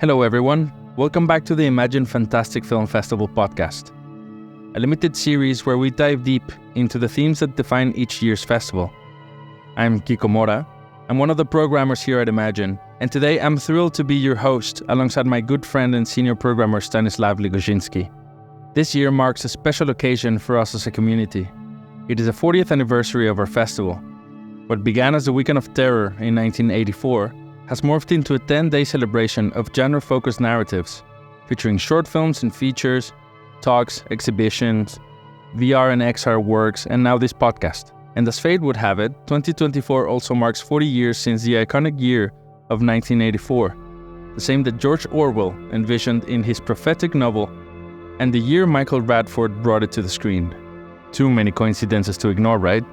Hello everyone, welcome back to the Imagine Fantastic Film Festival podcast, a limited series where we dive deep into the themes that define each year's festival. I'm Kiko Morah, I'm one of the programmers here at Imagine, and today I'm thrilled to be your host alongside my good friend and senior programmer Stanislaw Liguzinski. This year marks a special occasion for us as a community. It is the 40th anniversary of our festival. What began as a weekend of terror in 1984 has morphed into a 10-day celebration of genre-focused narratives, featuring short films and features, talks, exhibitions, VR and XR works, and now this podcast. And as fate would have it, 2024 also marks 40 years since the iconic year of 1984, the same that George Orwell envisioned in his prophetic novel, and the year Michael Radford brought it to the screen. Too many coincidences to ignore, right?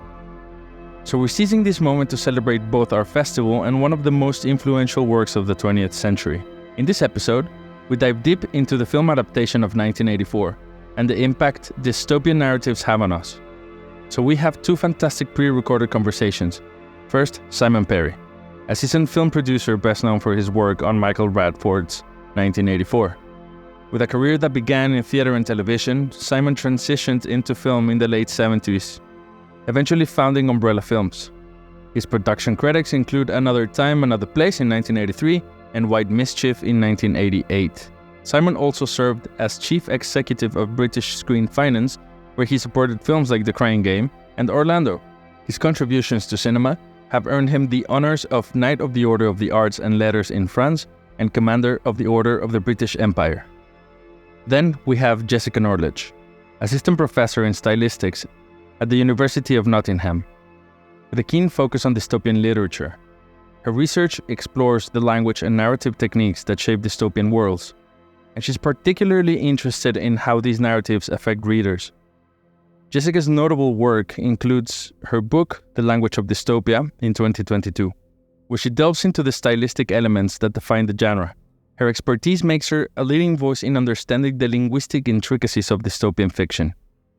So we're seizing this moment to celebrate both our festival and one of the most influential works of the 20th century. In this episode, we dive deep into the film adaptation of 1984 and the impact dystopian narratives have on us. So we have two fantastic pre-recorded conversations. First, Simon Perry, a seasoned film producer best known for his work on Michael Radford's 1984. With a career that began in theater and television, Simon transitioned into film in the late 70s, eventually founding Umbrella Films. His production credits include Another Time, Another Place in 1983 and White Mischief in 1988. Simon also served as chief executive of British Screen Finance, where he supported films like The Crying Game and Orlando. His contributions to cinema have earned him the honors of Knight of the Order of the Arts and Letters in France and Commander of the Order of the British Empire. Then we have Jessica Norledge, assistant professor in stylistics at the University of Nottingham, with a keen focus on dystopian literature. Her research explores the language and narrative techniques that shape dystopian worlds, and she's particularly interested in how these narratives affect readers. Jessica's notable work includes her book, The Language of Dystopia, in 2022, where she delves into the stylistic elements that define the genre. Her expertise makes her a leading voice in understanding the linguistic intricacies of dystopian fiction.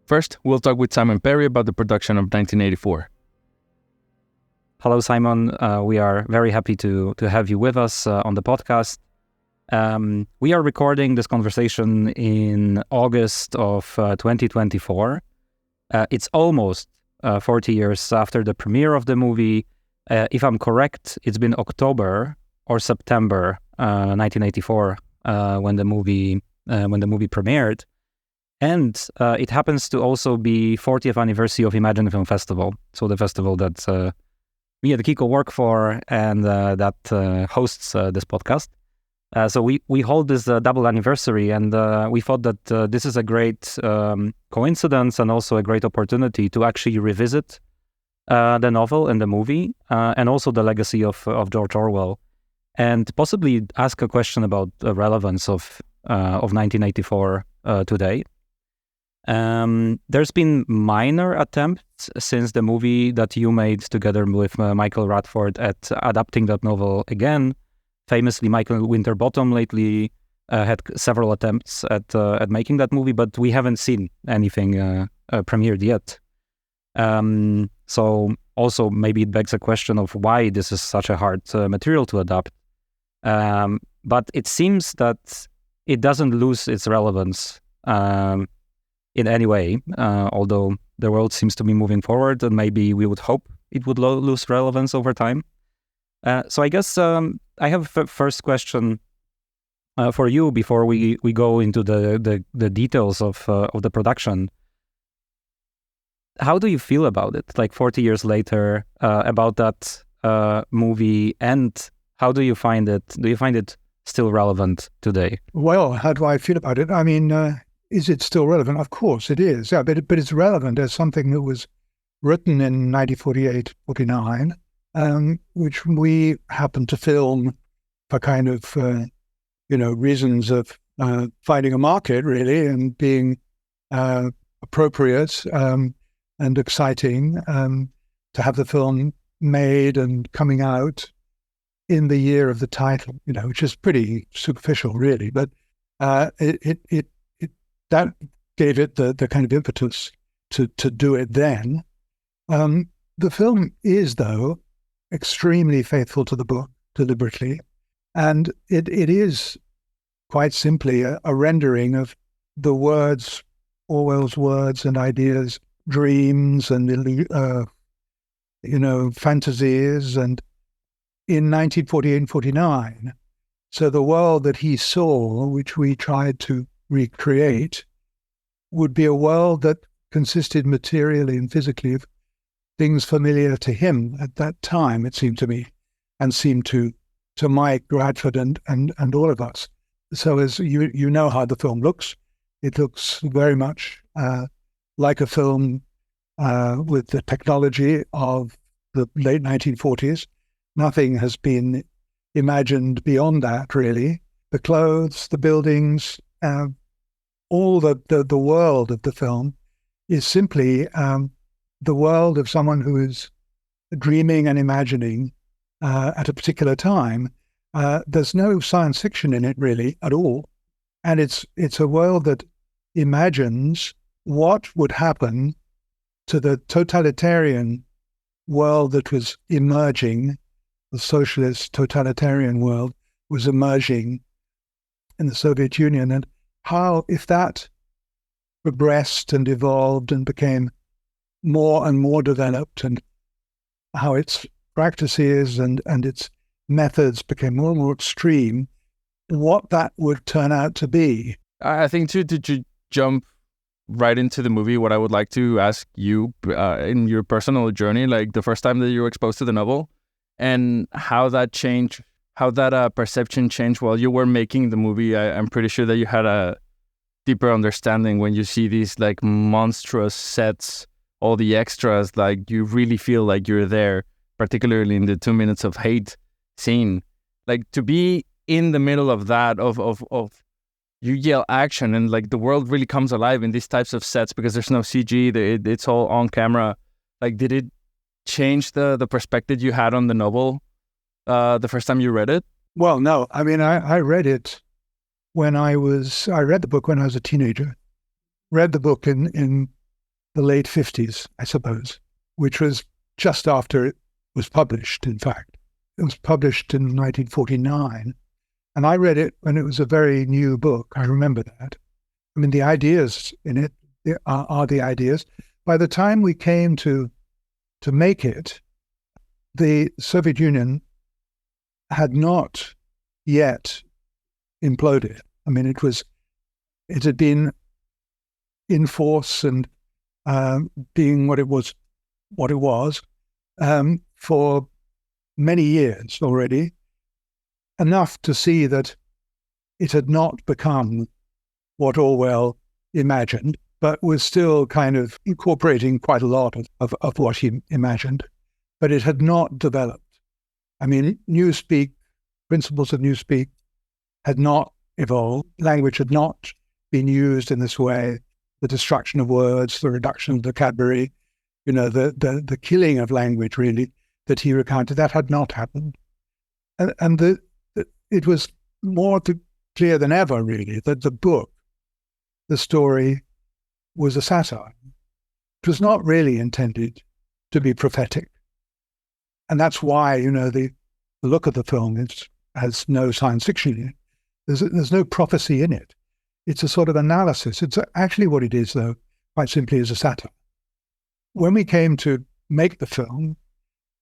First, we'll talk with Simon Perry about the production of 1984. Hello, Simon. We are very happy to have you with us on the podcast. We are recording this conversation in August of 2024. It's almost 40 years after the premiere of the movie. If I'm correct, it's been October or September 1984 when the movie premiered. And it happens to also be 40th anniversary of Imagine Film Festival, so the festival that me and Kiko work for and that hosts this podcast. So we hold this double anniversary, and we thought that this is a great coincidence and also a great opportunity to actually revisit the novel and the movie, and also the legacy of George Orwell, and possibly ask a question about the relevance of 1984 today. There's been minor attempts since the movie that you made together with Michael Radford at adapting that novel again. Famously, Michael Winterbottom lately had several attempts at making that movie, but we haven't seen anything premiered yet. So also maybe it begs a question of why this is such a hard material to adapt. But it seems that it doesn't lose its relevance in any way, although the world seems to be moving forward, and maybe we would hope it would lose relevance over time. So I guess I have a first question for you before we go into the details of the production. How do you feel about it, like 40 years later, about that movie, and how do you find it? Do you find it still relevant today? Well, how do I feel about it? I mean, is it still relevant? Of course it is, yeah, but it's relevant as something that was written in 1948, 49, which we happened to film for kind of, reasons of finding a market, really, and being appropriate and exciting to have the film made and coming out in the year of the title, which is pretty superficial, really, but that gave it the kind of impetus to do it then. The film is, though, extremely faithful to the book, deliberately, and it is quite simply a rendering of the words, Orwell's words and ideas, dreams and fantasies, and in 1948 and 49. So the world that he saw, which we tried to recreate, would be a world that consisted materially and physically of things familiar to him at that time, it seemed to me, and seemed to Mike Bradford and all of us. So as you know how the film looks, it looks very much like a film with the technology of the late 1940s. Nothing has been imagined beyond that, really. The clothes, the buildings, all the world of the film is simply the world of someone who is dreaming and imagining at a particular time. There's no science fiction in it, really, at all. And it's a world that imagines what would happen to the totalitarian world that was emerging. The socialist totalitarian world was emerging in the Soviet Union, and how, if that progressed and evolved and became more and more developed, and how its practices and its methods became more and more extreme, what that would turn out to be. I think to jump right into the movie, what I would like to ask you in your personal journey, like the first time that you were exposed to the novel, and how that changed, how that perception changed while you were making the movie. I'm pretty sure that you had a deeper understanding when you see these like monstrous sets, all the extras, like you really feel like you're there, particularly in the 2 minutes of hate scene. Like to be in the middle of that, of you yell action, and like the world really comes alive in these types of sets because there's no CG, it's all on camera. Like, did it change the perspective you had on the novel the first time you read it? Well, no. I mean, I read it when I read the book when I was a teenager. Read the book in the late 50s, I suppose, which was just after it was published, in fact. It was published in 1949. And I read it when it was a very new book. I remember that. I mean, the ideas in it are the ideas. By the time we came to make it, the Soviet Union had not yet imploded. I mean, it had been in force and being what it was for many years already, enough to see that it had not become what Orwell imagined, but was still kind of incorporating quite a lot of what he imagined. But it had not developed. I mean, newspeak, principles of newspeak had not evolved. Language had not been used in this way. The destruction of words, the reduction of vocabulary, the killing of language, really, that he recounted, that had not happened. And it was more clear than ever, really, that the book, the story, was a satire. It was not really intended to be prophetic. And that's why, the look of the film has no science fiction in it. There's no prophecy in it. It's a sort of analysis. It's actually what it is, though, quite simply is a satire. When we came to make the film,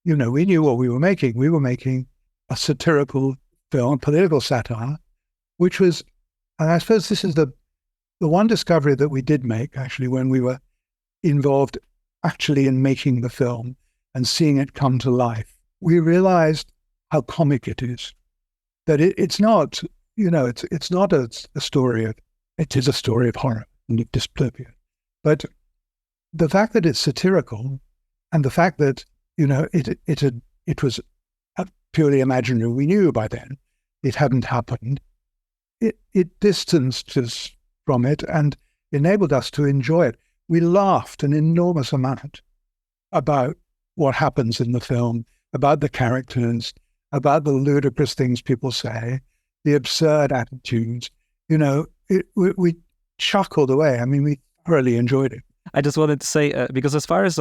we knew what we were making. We were making a satirical film, political satire, which was, and I suppose this is the one discovery that we did make, actually, when we were involved actually in making the film and seeing it come to life. We realized how comic it is, that it's not, it's not a story of, it is a story of horror and of dystopia. But the fact that it's satirical and the fact that, it was purely imaginary, we knew by then it hadn't happened, it distanced us from it and enabled us to enjoy it. We laughed an enormous amount about what happens in the film, about the characters, about the ludicrous things people say, the absurd attitudes. We chuckled away. I mean, we thoroughly enjoyed it. I just wanted to say, because as far as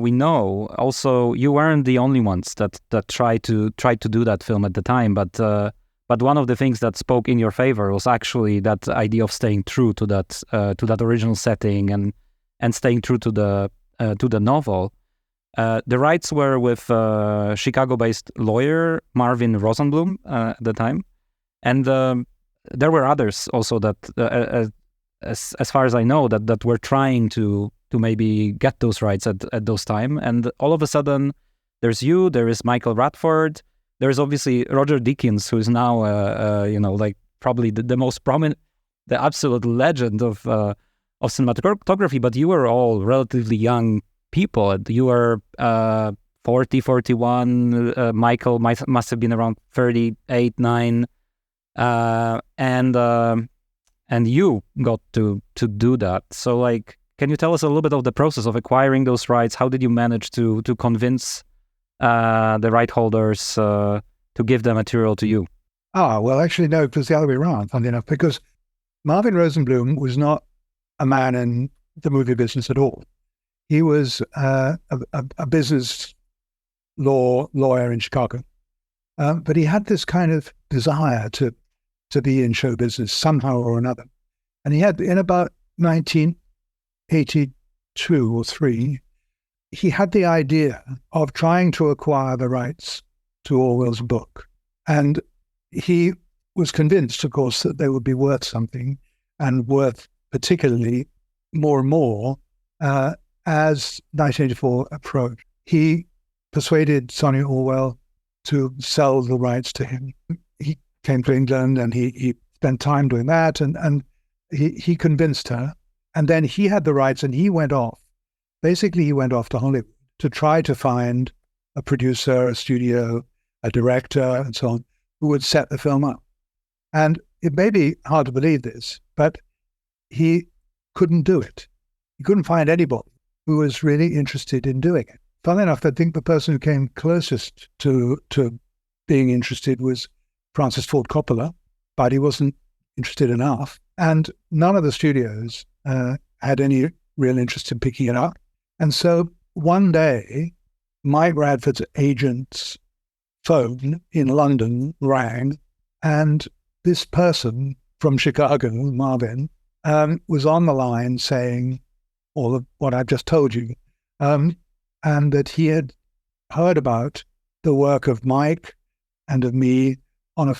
we know, also you weren't the only ones that tried to do that film at the time, but But one of the things that spoke in your favor was actually that idea of staying true to that original setting and staying true to the novel. The rights were with Chicago-based lawyer Marvin Rosenblum at the time, and there were others also that, as far as I know, that were trying to maybe get those rights at those time. And all of a sudden, there is Michael Radford. There's obviously Roger Deakins, who is now, like probably the most prominent, the absolute legend of cinematography. But you were all relatively young people. You were 40, 41. Michael must have been around 38, 9, and you got to do that. So, like, can you tell us a little bit of the process of acquiring those rights? How did you manage to convince the right holders to give the material to you? Well, actually, no, it was the other way around, funnily enough, because Marvin Rosenblum was not a man in the movie business at all. He was a business lawyer in Chicago, but he had this kind of desire to be in show business somehow or another. And he had, in about 1982 or 3, he had the idea of trying to acquire the rights to Orwell's book. And he was convinced, of course, that they would be worth something, and worth particularly more and more as 1984 approached. He persuaded Sonia Orwell to sell the rights to him. He came to England and he spent time doing that, and he convinced her. And then he had the rights and he went off. Basically, he went off to Hollywood to try to find a producer, a studio, a director, and so on, who would set the film up. And it may be hard to believe this, but he couldn't do it. He couldn't find anybody who was really interested in doing it. Funnily enough, I think the person who came closest to being interested was Francis Ford Coppola, but he wasn't interested enough. And none of the studios had any real interest in picking it up. And so one day, Mike Radford's agent's phone in London rang, and this person from Chicago, Marvin, was on the line saying all of what I've just told you, and that he had heard about the work of Mike and of me on a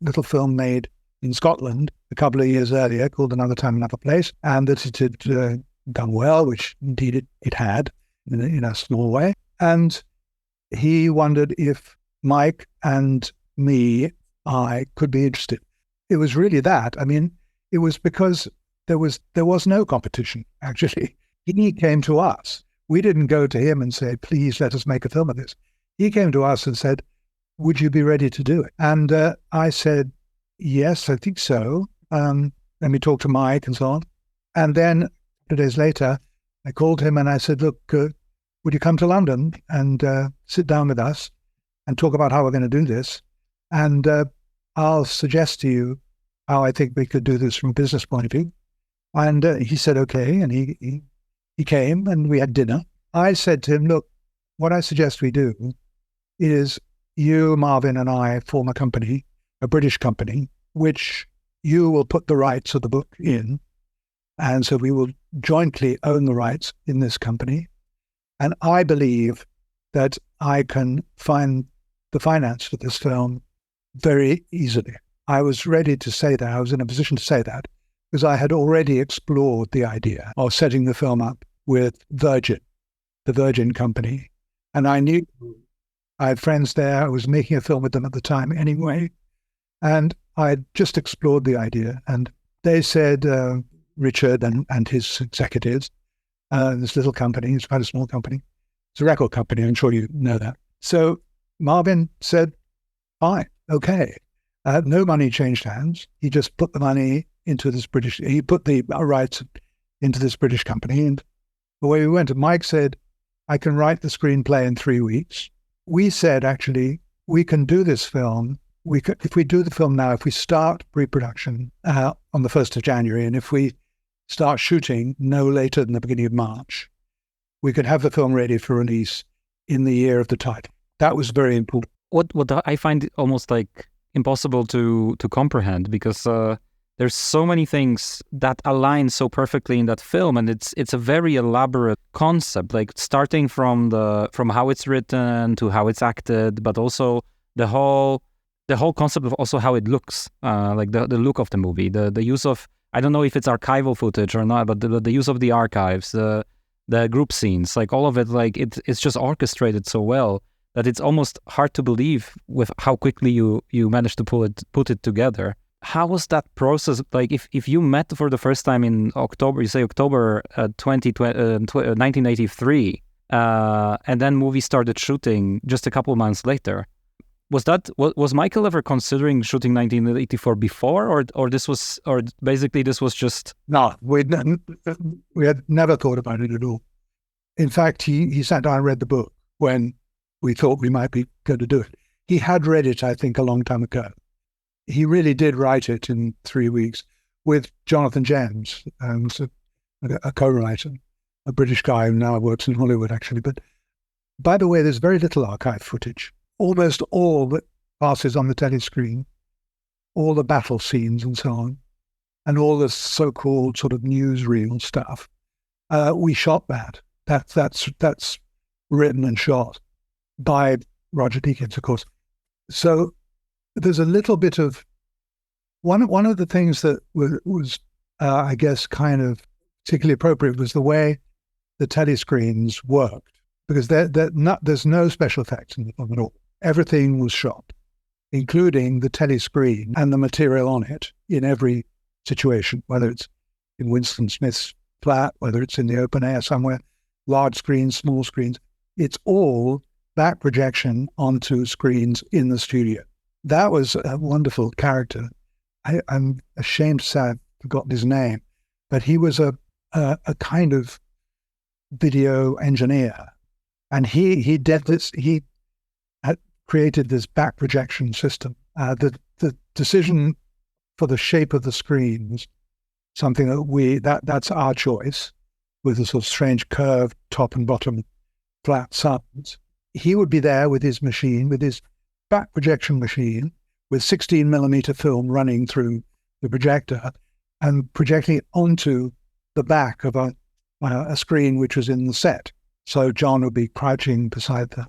little film made in Scotland a couple of years earlier called Another Time, Another Place, and that it had done well, which indeed it had in a small way. And he wondered if Mike and I could be interested. It was really that. I mean, it was because there was no competition, actually. He came to us. We didn't go to him and say, please let us make a film of this. He came to us and said, would you be ready to do it? And I said, yes, I think so. Let me talk to Mike and so on. And then 2 days later, I called him and I said, look, would you come to London and sit down with us and talk about how we're going to do this? And I'll suggest to you how I think we could do this from a business point of view. And he said, okay. And he came and we had dinner. I said to him, look, what I suggest we do is you, Marvin, and I form a company, a British company, which you will put the rights of the book in. And so we will jointly own the rights in this company. And I believe that I can find the finance for this film very easily. I was ready to say that. I was in a position to say that because I had already explored the idea of setting the film up with Virgin, the Virgin company. And I knew I had friends there. I was making a film with them at the time anyway. And I had just explored the idea. And they said, Richard and his executives, this little company, it's quite a small company. It's a record company. I'm sure you know that. So Marvin said, fine, okay. No money changed hands. He just put the money into this he put the rights into this British company. And away we went. And Mike said, I can write the screenplay in 3 weeks. We said, actually, we can do this film. If we do the film now, if we start pre-production on the 1st of January, and if we start shooting no later than the beginning of March, we could have the film ready for release in the year of the title. That was very important. What I find almost like impossible to comprehend, because there's so many things that align so perfectly in that film, and it's a very elaborate concept, like starting from how it's written to how it's acted, but also the whole concept of also how it looks, like the look of the movie, the use of, I don't know if it's archival footage or not, but the use of the archives, the group scenes, like all of it, like it's just orchestrated so well that it's almost hard to believe with how quickly you managed to put it together. How was that process? Like, if you met for the first time in October, you say October 1983, and then movie started shooting just a couple months later. Was Michael ever considering shooting 1984 before, or basically this was just... No, we had never thought about it at all. In fact, he sat down and read the book when we thought we might be going to do it. He had read it, I think, a long time ago. He really did write it in 3 weeks with Jonathan James, a co-writer, a British guy who now works in Hollywood, actually. But by the way, there's very little archive footage. Almost all that passes on the telescreen, all the battle scenes and so on, and all the so-called sort of newsreel stuff, we shot that. That's written and shot by Roger Deakins, of course. So there's a little bit of one of the things that was I guess, kind of particularly appropriate was the way the telescreens worked, because there's no special effects in the film at all. Everything was shot, including the telescreen and the material on it in every situation, whether it's in Winston Smith's flat, whether it's in the open air somewhere, large screens, small screens. It's all back projection onto screens in the studio. That was a wonderful character. I'm ashamed to say I've forgotten his name, but he was a kind of video engineer, and he did this. He had created this back projection system. The decision for the shape of the screen was something that's our choice, with a sort of strange curved top and bottom flat sides. He would be there with his machine, with his back projection machine, with 16 millimeter film running through the projector and projecting it onto the back of a screen which was in the set. So John would be crouching beside the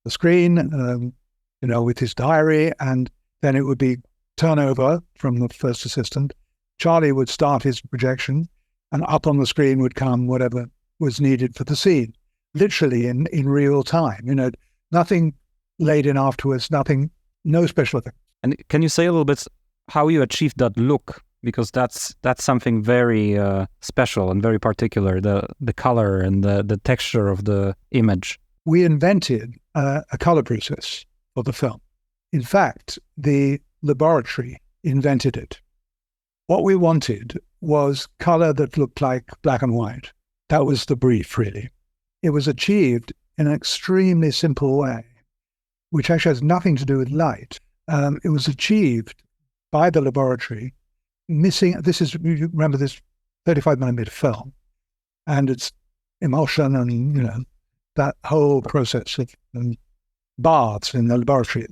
screen, with his diary, and then it would be turnover from the first assistant. Charlie would start his projection, and up on the screen would come whatever was needed for the scene, literally in real time. Nothing laid in afterwards, no special effects. And can you say a little bit how you achieved that look? Because that's something very special and very particular, the color and the texture of the image. We invented a color process for the film. In fact, the laboratory invented it. What we wanted was color that looked like black and white. That was the brief, really. It was achieved in an extremely simple way, which actually has nothing to do with light. It was achieved by the laboratory you remember this 35 millimeter film, and it's emulsion and, that whole process of baths in the laboratory.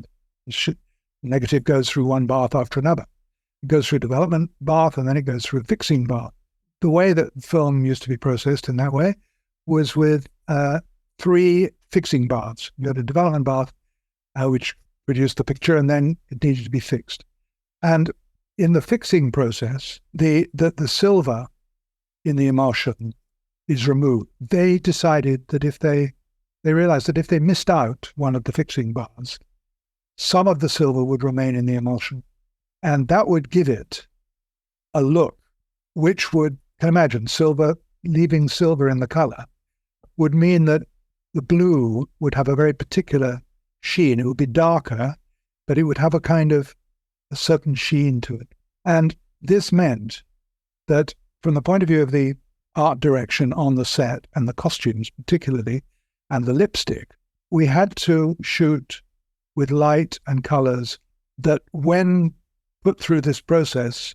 Negative goes through one bath after another. It goes through development bath, and then it goes through fixing bath. The way that film used to be processed in that way was with 3 fixing baths. You had a development bath, which produced the picture, and then it needed to be fixed. And in the fixing process, the silver in the emulsion is removed. They decided that they realized that if they missed out one of the fixing baths, some of the silver would remain in the emulsion. And that would give it a look which would, can imagine, leaving silver in the color, would mean that the blue would have a very particular sheen. It would be darker, but it would have a certain sheen to it. And this meant that from the point of view of the art direction on the set, and the costumes particularly, and the lipstick, we had to shoot with light and colors that, when put through this process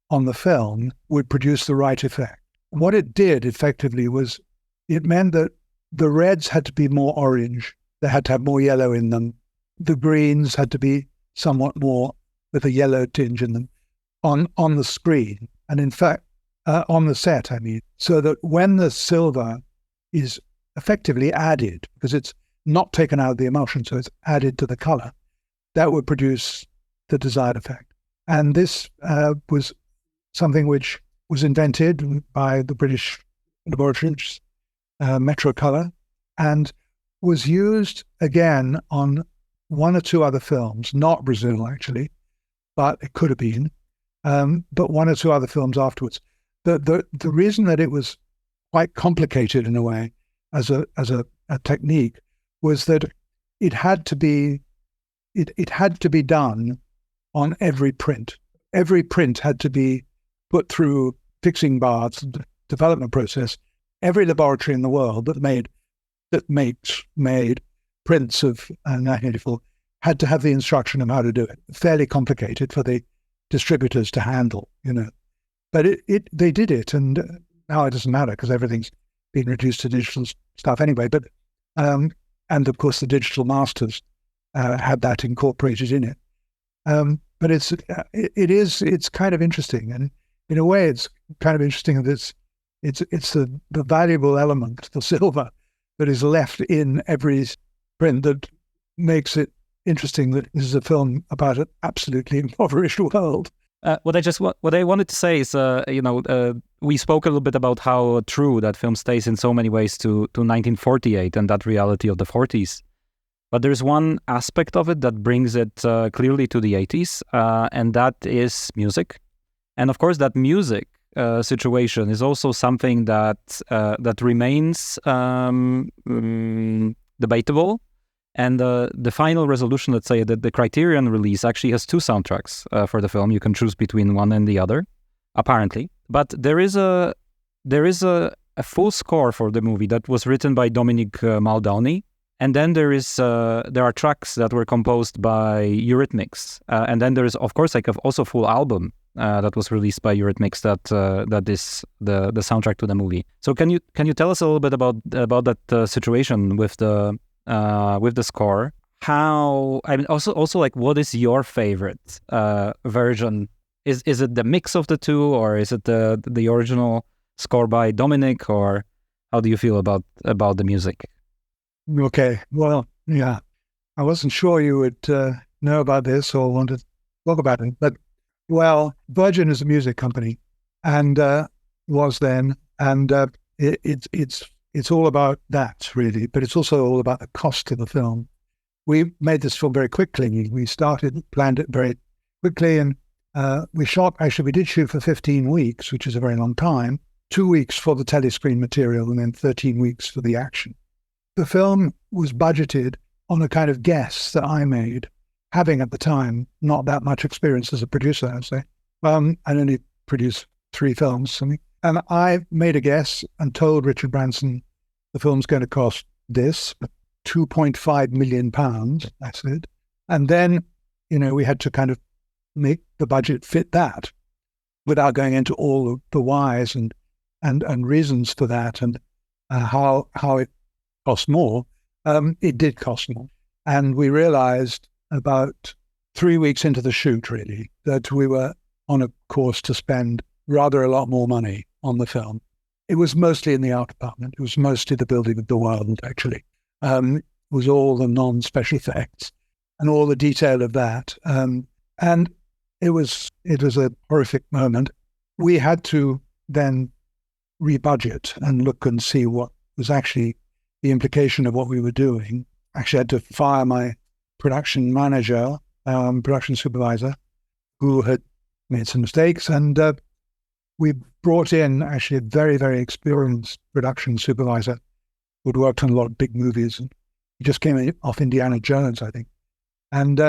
on the film, would produce the right effect. What it did effectively was, it meant that the reds had to be more orange, they had to have more yellow in them, the greens had to be somewhat more with a yellow tinge in them on the screen. And in fact, on the set, I mean, so that when the silver is effectively added, because it's not taken out of the emulsion, so it's added to the color, that would produce the desired effect. And this was something which was invented by the British laboratories, Metro Color, and was used again on one or two other films, not Brazil actually, but it could have been, but one or two other films afterwards. The reason that it was quite complicated in a way as a technique was that it had to be done on every print. Every print had to be put through fixing bars, development process. Every laboratory in the world that made prints of 1984 had to have the instruction of how to do it. Fairly complicated for the distributors to handle, But they did it, and now it doesn't matter because everything's been reduced to digital stuff anyway. But and of course the digital masters had that incorporated in it. But it's kind of interesting, and in a way it's kind of interesting that it's the valuable element, the silver, that is left in every print that makes it interesting that this is a film about an absolutely impoverished world. What I wanted to say is, we spoke a little bit about how true that film stays in so many ways to 1948 and that reality of the 40s. But there's one aspect of it that brings it clearly to the 80s, and that is music. And of course, that music situation is also something that remains debatable. And the final resolution, let's say, that the Criterion release actually has two soundtracks for the film. You can choose between one and the other, apparently. But there is a full score for the movie that was written by Dominic Muldowney. And then there are tracks that were composed by Eurythmics. And then there is, of course, also a full album that was released by Eurythmics that is the soundtrack to the movie. So can you tell us a little bit about that situation with the score? How, I mean, also like, what is your favorite version? Is it the mix of the two, or is it the original score by Dominic, or how do you feel about the music? Okay, well, yeah, I wasn't sure you would know about this or want to talk about it, but well, Virgin is a music company, and was then, and it's all about that, really, but it's also all about the cost of the film. We made this film very quickly. We planned it very quickly, and we did shoot for 15 weeks, which is a very long time, 2 weeks for the telescreen material and then 13 weeks for the action. The film was budgeted on a kind of guess that I made, having at the time not that much experience as a producer, I'd say. I only produced 3 films, something. And I made a guess and told Richard Branson the film's going to cost this, £2.5 million, I said. And then, we had to kind of make the budget fit that without going into all the whys and reasons for that and how it cost more. It did cost more. And we realized about 3 weeks into the shoot, really, that we were on a course to spend rather a lot more money on the film. It was mostly in the art department. It was mostly the building of the world, actually. It was all the non-special effects and all the detail of that. And it was a horrific moment. We had to then rebudget and look and see what was actually the implication of what we were doing. Actually, I had to fire my production manager, production supervisor, who had made some mistakes, and we brought in actually a very, very experienced production supervisor who'd worked on a lot of big movies. And he just came off Indiana Jones, I think. And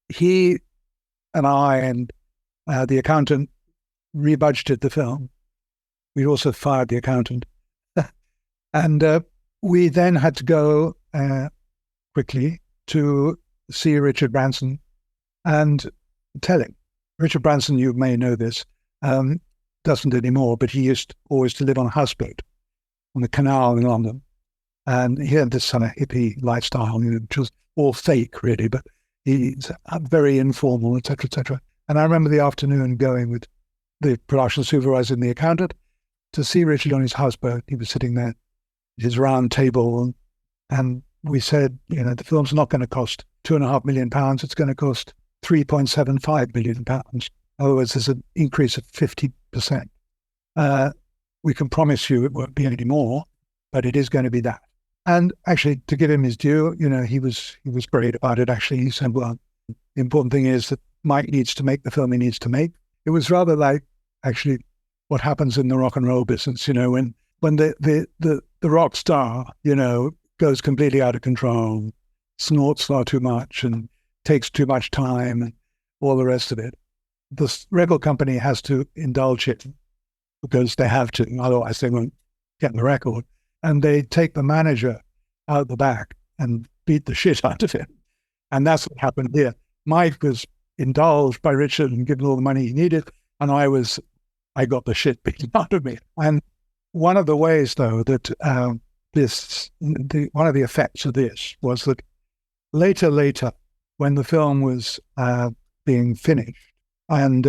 he and I and the accountant rebudgeted the film. We also fired the accountant. And we then had to go quickly to see Richard Branson and tell him. Richard Branson, you may know this, doesn't anymore, but he used always to live on a houseboat on the canal in London. And he had this kind of hippie lifestyle, which was all fake, really, but He's very informal, etc., etc. And I remember the afternoon going with the production supervisor and the accountant to see Richard on his houseboat. He was sitting there at his round table, and we said, the film's not going to cost £2.5 million. It's going to cost £3.75 million. In other words, there's an increase of 50%. We can promise you it won't be any more, but it is going to be that. And actually, to give him his due, he was great about it. Actually, he said, well, the important thing is that Mike needs to make the film he needs to make. It was rather like actually what happens in the rock and roll business, when the rock star, goes completely out of control, snorts far too much and takes too much time and all the rest of it. The record company has to indulge it because they have to, otherwise they won't get the record. And they take the manager out the back and beat the shit out of him. And that's what happened here. Mike was indulged by Richard and given all the money he needed, and I got the shit beaten out of me. And one of the ways, though, that one of the effects of this was that later, when the film was being finished, and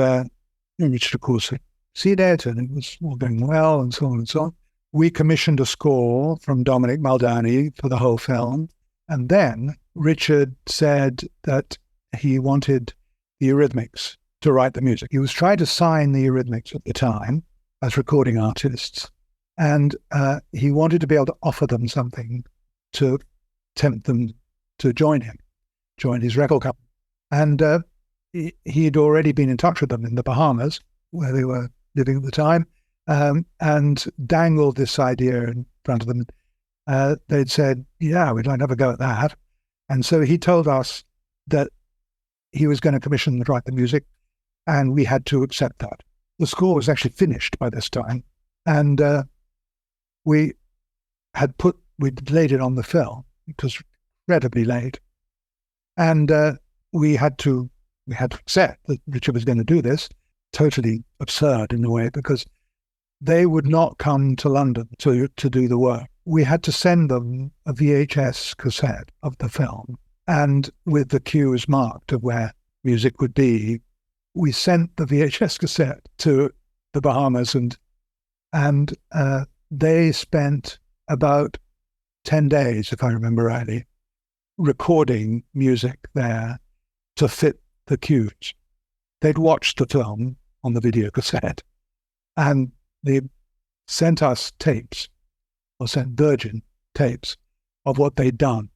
Richard, of course, had seen it, and it was all going well, and so on and so on, we commissioned a score from Dominic Maldani for the whole film. And then Richard said that he wanted the Eurythmics to write the music. He was trying to sign the Eurythmics at the time as recording artists. And he wanted to be able to offer them something to tempt them to join his record company. And he'd already been in touch with them in the Bahamas, where they were living at the time, and dangled this idea in front of them. They'd said, yeah, we'd like to have a go at that. And so he told us that he was going to commission to write the music, and we had to accept that. The score was actually finished by this time, and we'd laid it on the film. It was incredibly late. And we had to accept that Richard was going to do this. Totally absurd in a way, because they would not come to London to do the work. We had to send them a VHS cassette of the film, and with the cues marked of where music would be, we sent the VHS cassette to the Bahamas, and they spent about 10 days, if I remember rightly, recording music there to fit the cues. They'd watched the film on the video cassette, and they sent us tapes, or sent Virgin tapes, of what they'd done.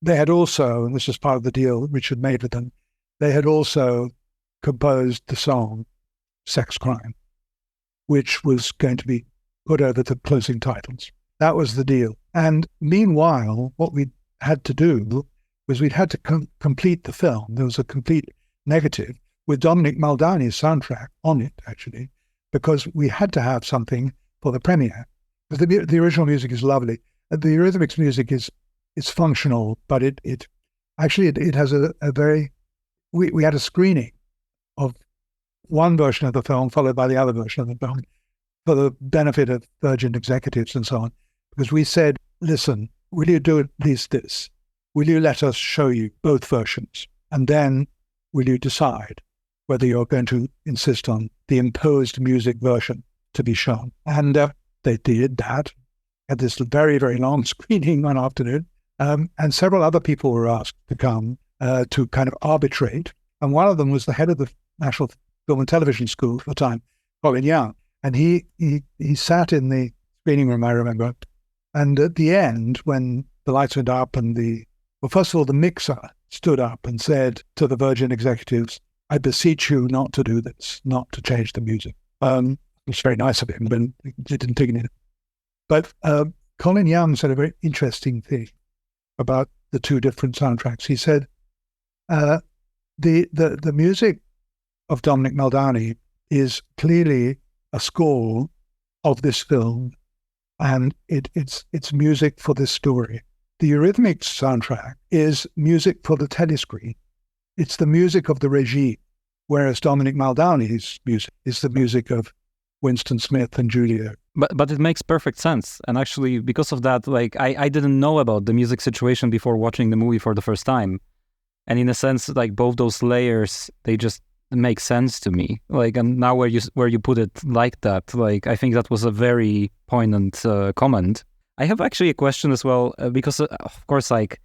They had also, and this was part of the deal Richard made with them, they had also composed the song Sex Crime, which was going to be put over the closing titles. That was the deal. And meanwhile, what we had to do was we'd had to complete the film. There was a complete negative with Dominic Maldani's soundtrack on it, actually, because we had to have something for the premiere. The original music is lovely. The Eurythmics music is functional, but it has a very... We had a screening of one version of the film followed by the other version of the film for the benefit of Virgin executives and so on, because we said, listen, will you do at least this? Will you let us show you both versions? And then will you decide whether you're going to insist on the imposed music version to be shown? And they did that. Had this very, very long screening one afternoon. And several other people were asked to come to kind of arbitrate. And one of them was the head of the National Film and Television School at the time, Colin Young. And he sat in the screening room, I remember. And at the end, when the lights went up and first of all, the mixer stood up and said to the Virgin executives, I beseech you not to do this, not to change the music. It was very nice of him, but he didn't take it. But Colin Young said a very interesting thing about the two different soundtracks. He said, the music of Dominic Maldani is clearly a score of this film, and it's music for this story. The Eurythmics soundtrack is music for the telescreen. It's the music of the regime, whereas Dominic Maldani's music is the music of Winston Smith and Julia. But it makes perfect sense. And actually, because of that, I didn't know about the music situation before watching the movie for the first time. And in a sense, like both those layers, they just make sense to me. Like, and now where you put it like that, like I think that was a very poignant comment. I have actually a question as well, because of course, like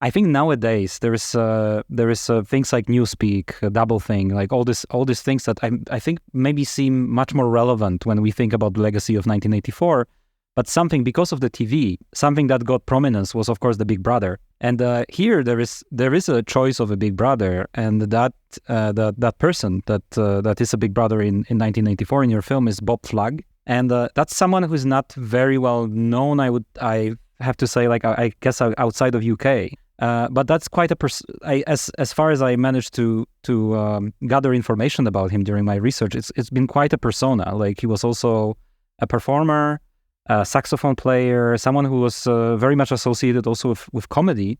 I think nowadays there is things like Newspeak, Doublethink, like all these things that I think maybe seem much more relevant when we think about the legacy of 1984. But something, because of the TV, something that got prominence was, of course, the Big Brother. And here there is a choice of a Big Brother, and that person that is a Big Brother in 1984 in your film is Bob Flagg, and that's someone who is not very well known. I have to say, like I guess outside of UK, but that's quite as far as I managed to gather information about him during my research, it's been quite a persona. Like he was also a performer, a saxophone player, someone who was very much associated also with comedy.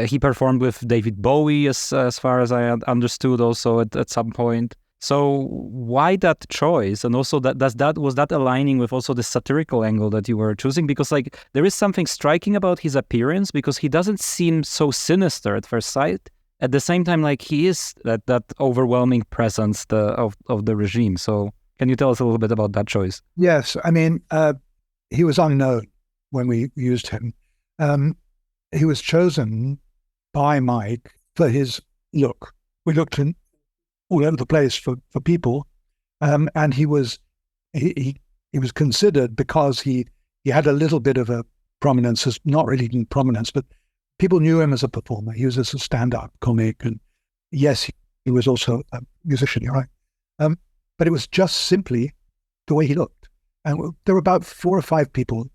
He performed with David Bowie, as far as I understood, also at some point. So why that choice? And also was that aligning with also the satirical angle that you were choosing? Because like there is something striking about his appearance, because he doesn't seem so sinister at first sight. At the same time, like he is that overwhelming presence of the regime. So can you tell us a little bit about that choice? Yes, I mean, he was unknown when we used him. He was chosen by Mike for his look. We looked all over the place for people, and he was considered because he had a little bit of a prominence, not really in prominence, but people knew him as a performer. He was a stand-up comic, and yes, he was also a musician. You're right, but it was just simply the way he looked. And there were about 4 or 5 people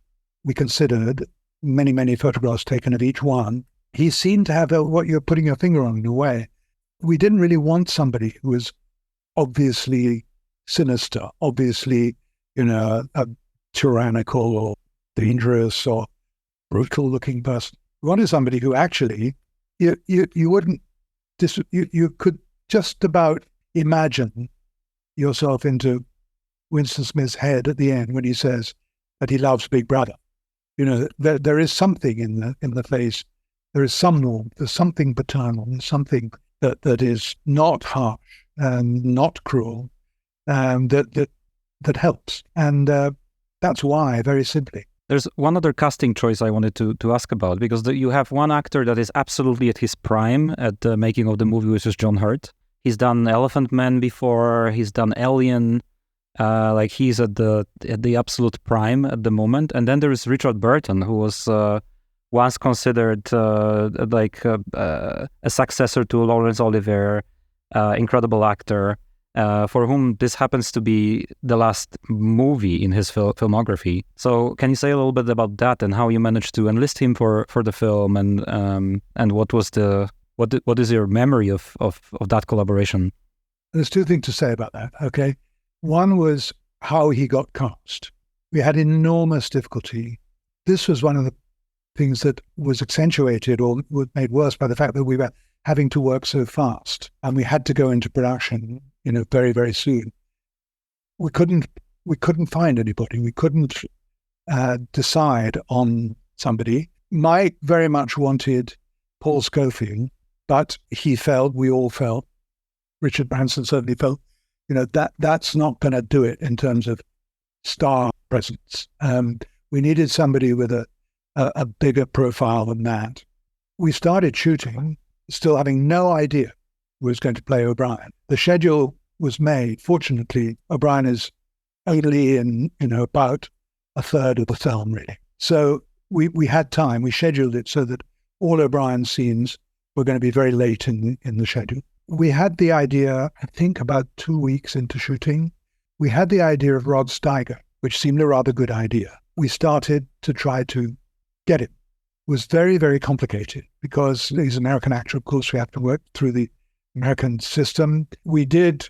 we considered, many photographs taken of each one. He seemed to have what you're putting your finger on in a way. We didn't really want somebody who was obviously sinister, obviously, a tyrannical or dangerous or brutal looking person. We wanted somebody who actually, you could just about imagine yourself into Winston Smith's head at the end when he says that he loves Big Brother. There is something in the face. There is some warmth. There's something paternal. There's something that is not harsh and not cruel, that helps. And that's why, very simply. There's one other casting choice I wanted to ask about, because you have one actor that is absolutely at his prime at the making of the movie, which is John Hurt. He's done Elephant Man before. He's done Alien. Like he's at the absolute prime at the moment. And then there is Richard Burton, who was once considered a successor to Laurence Olivier, incredible actor, for whom this happens to be the last movie in his filmography. So can you say a little bit about that and how you managed to enlist him for the film, and what is your memory of that collaboration? There's 2 things to say about that, okay? One was how he got cast. We had enormous difficulty. This was one of the things that was accentuated or made worse by the fact that we were having to work so fast, and we had to go into production, very, very soon. We couldn't find anybody. We couldn't decide on somebody. Mike very much wanted Paul Scofield, but we all felt, Richard Branson certainly felt, that's not going to do it in terms of star presence. We needed somebody with a bigger profile than that. We started shooting, still having no idea who was going to play O'Brien. The schedule was made. Fortunately, O'Brien is only in about a third of the film, really. So we had time. We scheduled it so that all O'Brien's scenes were going to be very late in the schedule. We had the idea, I think about 2 weeks into shooting, we had the idea of Rod Steiger, which seemed a rather good idea. We started to try to get it. It was very, very complicated because he's an American actor. Of course, we have to work through the American system. We did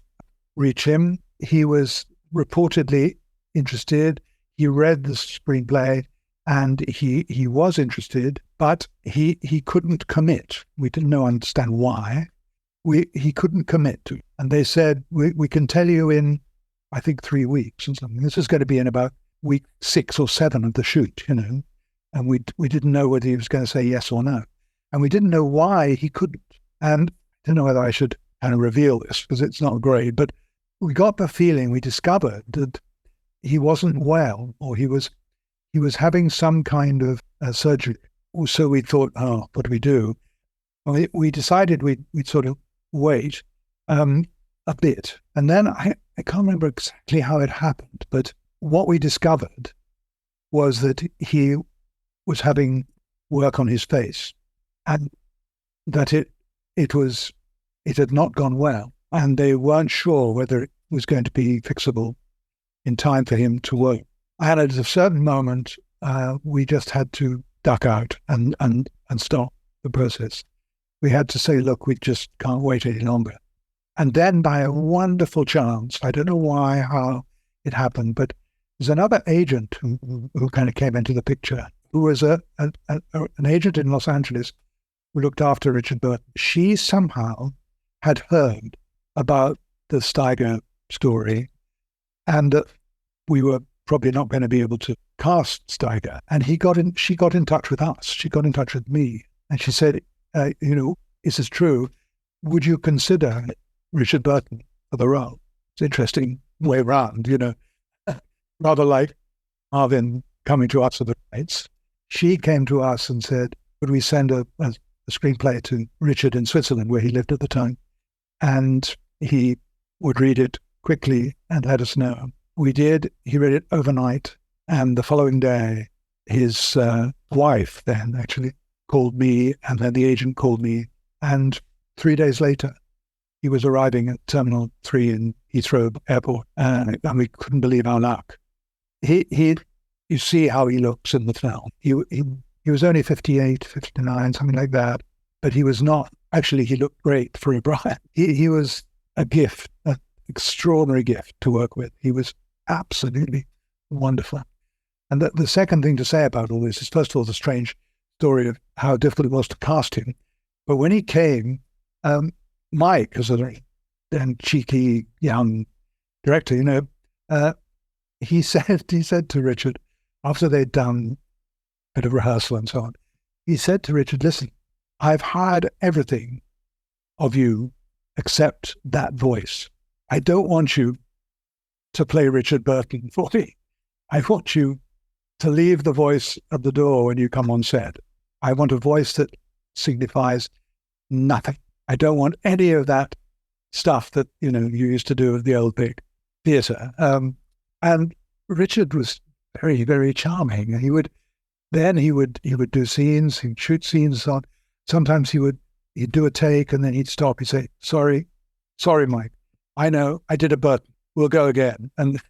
reach him. He was reportedly interested. He read the screenplay and he was interested, but he couldn't commit. We didn't understand why. He couldn't commit to it. And they said, we can tell you in, I think, 3 weeks or something. This is going to be in about week 6 or 7 of the shoot, And we didn't know whether he was going to say yes or no. And we didn't know why he couldn't. And I don't know whether I should kind of reveal this because it's not great, but we got the feeling, we discovered that he wasn't well, or he was having some kind of surgery. So we thought, oh, what do we do? Well, we decided we'd sort of wait a bit. And then I can't remember exactly how it happened, but what we discovered was that he was having work on his face, and that it had not gone well, and they weren't sure whether it was going to be fixable in time for him to work. And at a certain moment, we just had to duck out and stop the process. We had to say, look, we just can't wait any longer. And then by a wonderful chance, I don't know how it happened, but there's another agent who kind of came into the picture, who was an agent in Los Angeles who looked after Richard Burton. She somehow had heard about the Steiger story, and that we were probably not going to be able to cast Steiger. And she got in touch with us. She got in touch with me, and she said, is this true? Would you consider Richard Burton for the role? It's an interesting way around, rather like Marvin coming to us for the rights. She came to us and said, would we send a screenplay to Richard in Switzerland, where he lived at the time, and he would read it quickly and let us know. We did. He read it overnight, and the following day, his wife then actually called me, and then the agent called me, and 3 days later, he was arriving at Terminal 3 in Heathrow Airport, and we couldn't believe our luck. You see how he looks in the film. He was only 58, 59, something like that, but he was not. Actually, he looked great for O'Brien. He was a gift, an extraordinary gift to work with. He was absolutely wonderful. And the second thing to say about all this is, first of all, the strange story of how difficult it was to cast him. But when he came, Mike, as a then cheeky young director, he said to Richard, after they'd done a bit of rehearsal and so on, he said to Richard, listen, I've hired everything of you except that voice. I don't want you to play Richard Burton for me. I want you to leave the voice at the door when you come on set. I want a voice that signifies nothing. I don't want any of that stuff that, you used to do at the old big theatre. And Richard was very, very charming. He would do scenes, he'd shoot scenes on. Sometimes he'd do a take and then he'd stop. He'd say, sorry, Mike. I know, I did a Burton. We'll go again. And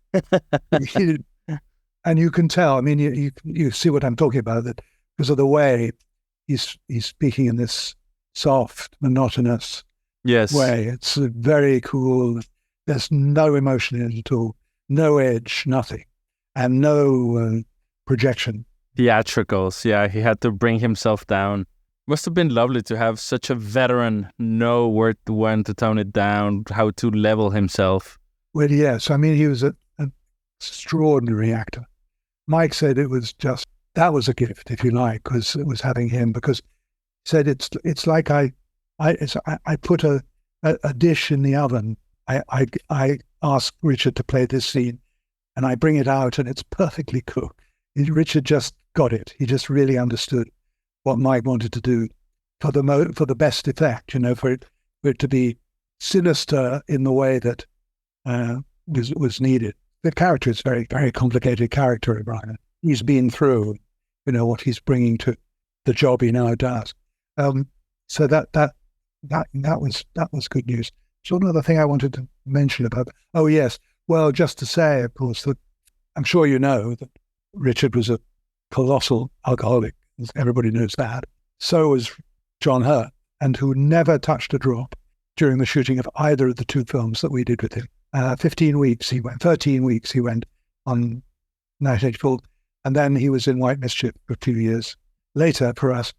and you can tell, I mean, you see what I'm talking about, that because of the way he's speaking in this soft, monotonous way. It's very cool. There's no emotion in it at all. No edge, nothing. And no projection. Theatricals, yeah. He had to bring himself down. Must have been lovely to have such a veteran know when to tone it down, how to level himself. Well, yes. I mean, he was an extraordinary actor. Mike said that was a gift, if you like, because it was having him, because he said it's like I put a dish in the oven. I ask Richard to play this scene, and I bring it out, and it's perfectly cooked. Richard just got it. He just really understood what Mike wanted to do for the best effect, for it to be sinister in the way that was needed. The character is a very, very complicated character, Brian. He's been through, what he's bringing to the job he now does. So that was good news. So another thing I wanted to mention about. Oh yes, well, just to say, of course, that I'm sure you know that Richard was a colossal alcoholic. Everybody knows that. So was John Hurt, and who never touched a drop during the shooting of either of the two films that we did with him. 13 weeks he went on Night Age Full, and then he was in White Mischief for 2 years later for us,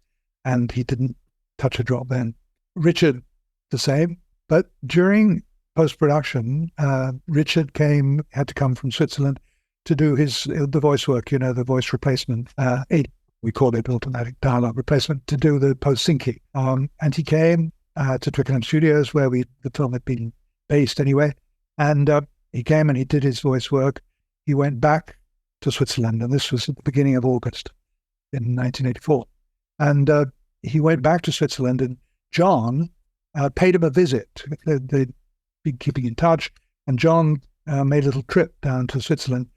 and he didn't touch a drop then. Richard, the same, but during post-production, Richard had to come from Switzerland to do the voice work, the voice replacement, we call it automatic dialogue replacement, to do the post-syncing. And he came, to Twickenham Studios, where the film had been based anyway. And he came and he did his voice work. He went back to Switzerland, and this was at the beginning of August in 1984. And he went back to Switzerland, and John paid him a visit. They'd been keeping in touch, and John made a little trip down to Switzerland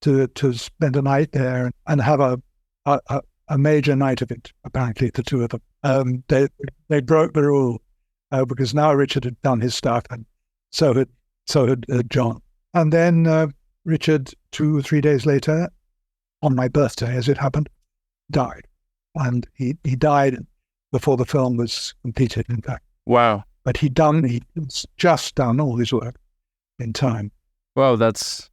to spend a night there and have a major night of it, apparently, the two of them. They broke the rule because now Richard had done his stuff, and so had John. And then Richard, 2 or 3 days later, on my birthday, as it happened, died. And he died before the film was completed, in fact. Wow. But he'd just done all his work in time. Wow, that's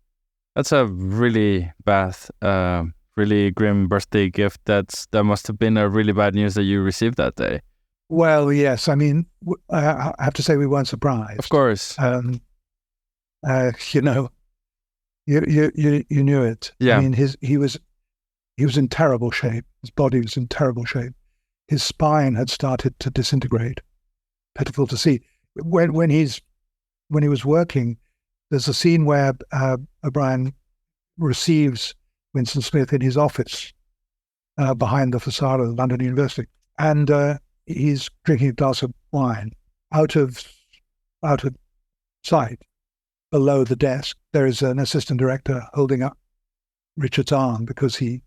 a really bad, really grim birthday gift. That must have been a really bad news that you received that day. Well, yes. I mean, I have to say we weren't surprised. Of course. You know, you knew it. Yeah. I mean, he was in terrible shape. His body was in terrible shape. His spine had started to disintegrate. Pitiful to see. When he was working, there's a scene where O'Brien receives Winston Smith in his office behind the facade of London University, and he's drinking a glass of wine out of sight. Below the desk, there is an assistant director holding up Richard's arm because he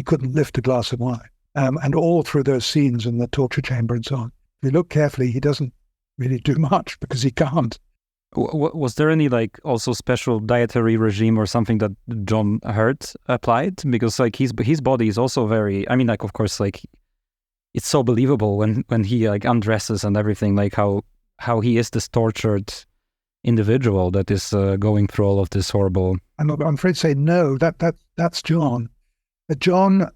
couldn't lift a glass of wine. And all through those scenes in the torture chamber and so on, if you look carefully, he doesn't really do much because he can't. Was there any also special dietary regime or something that John Hurt applied? Because his body is also very, I mean, of course, it's so believable when he undresses and everything, how he is this tortured individual that is going through all of this horrible. I'm afraid to say no. That's John. John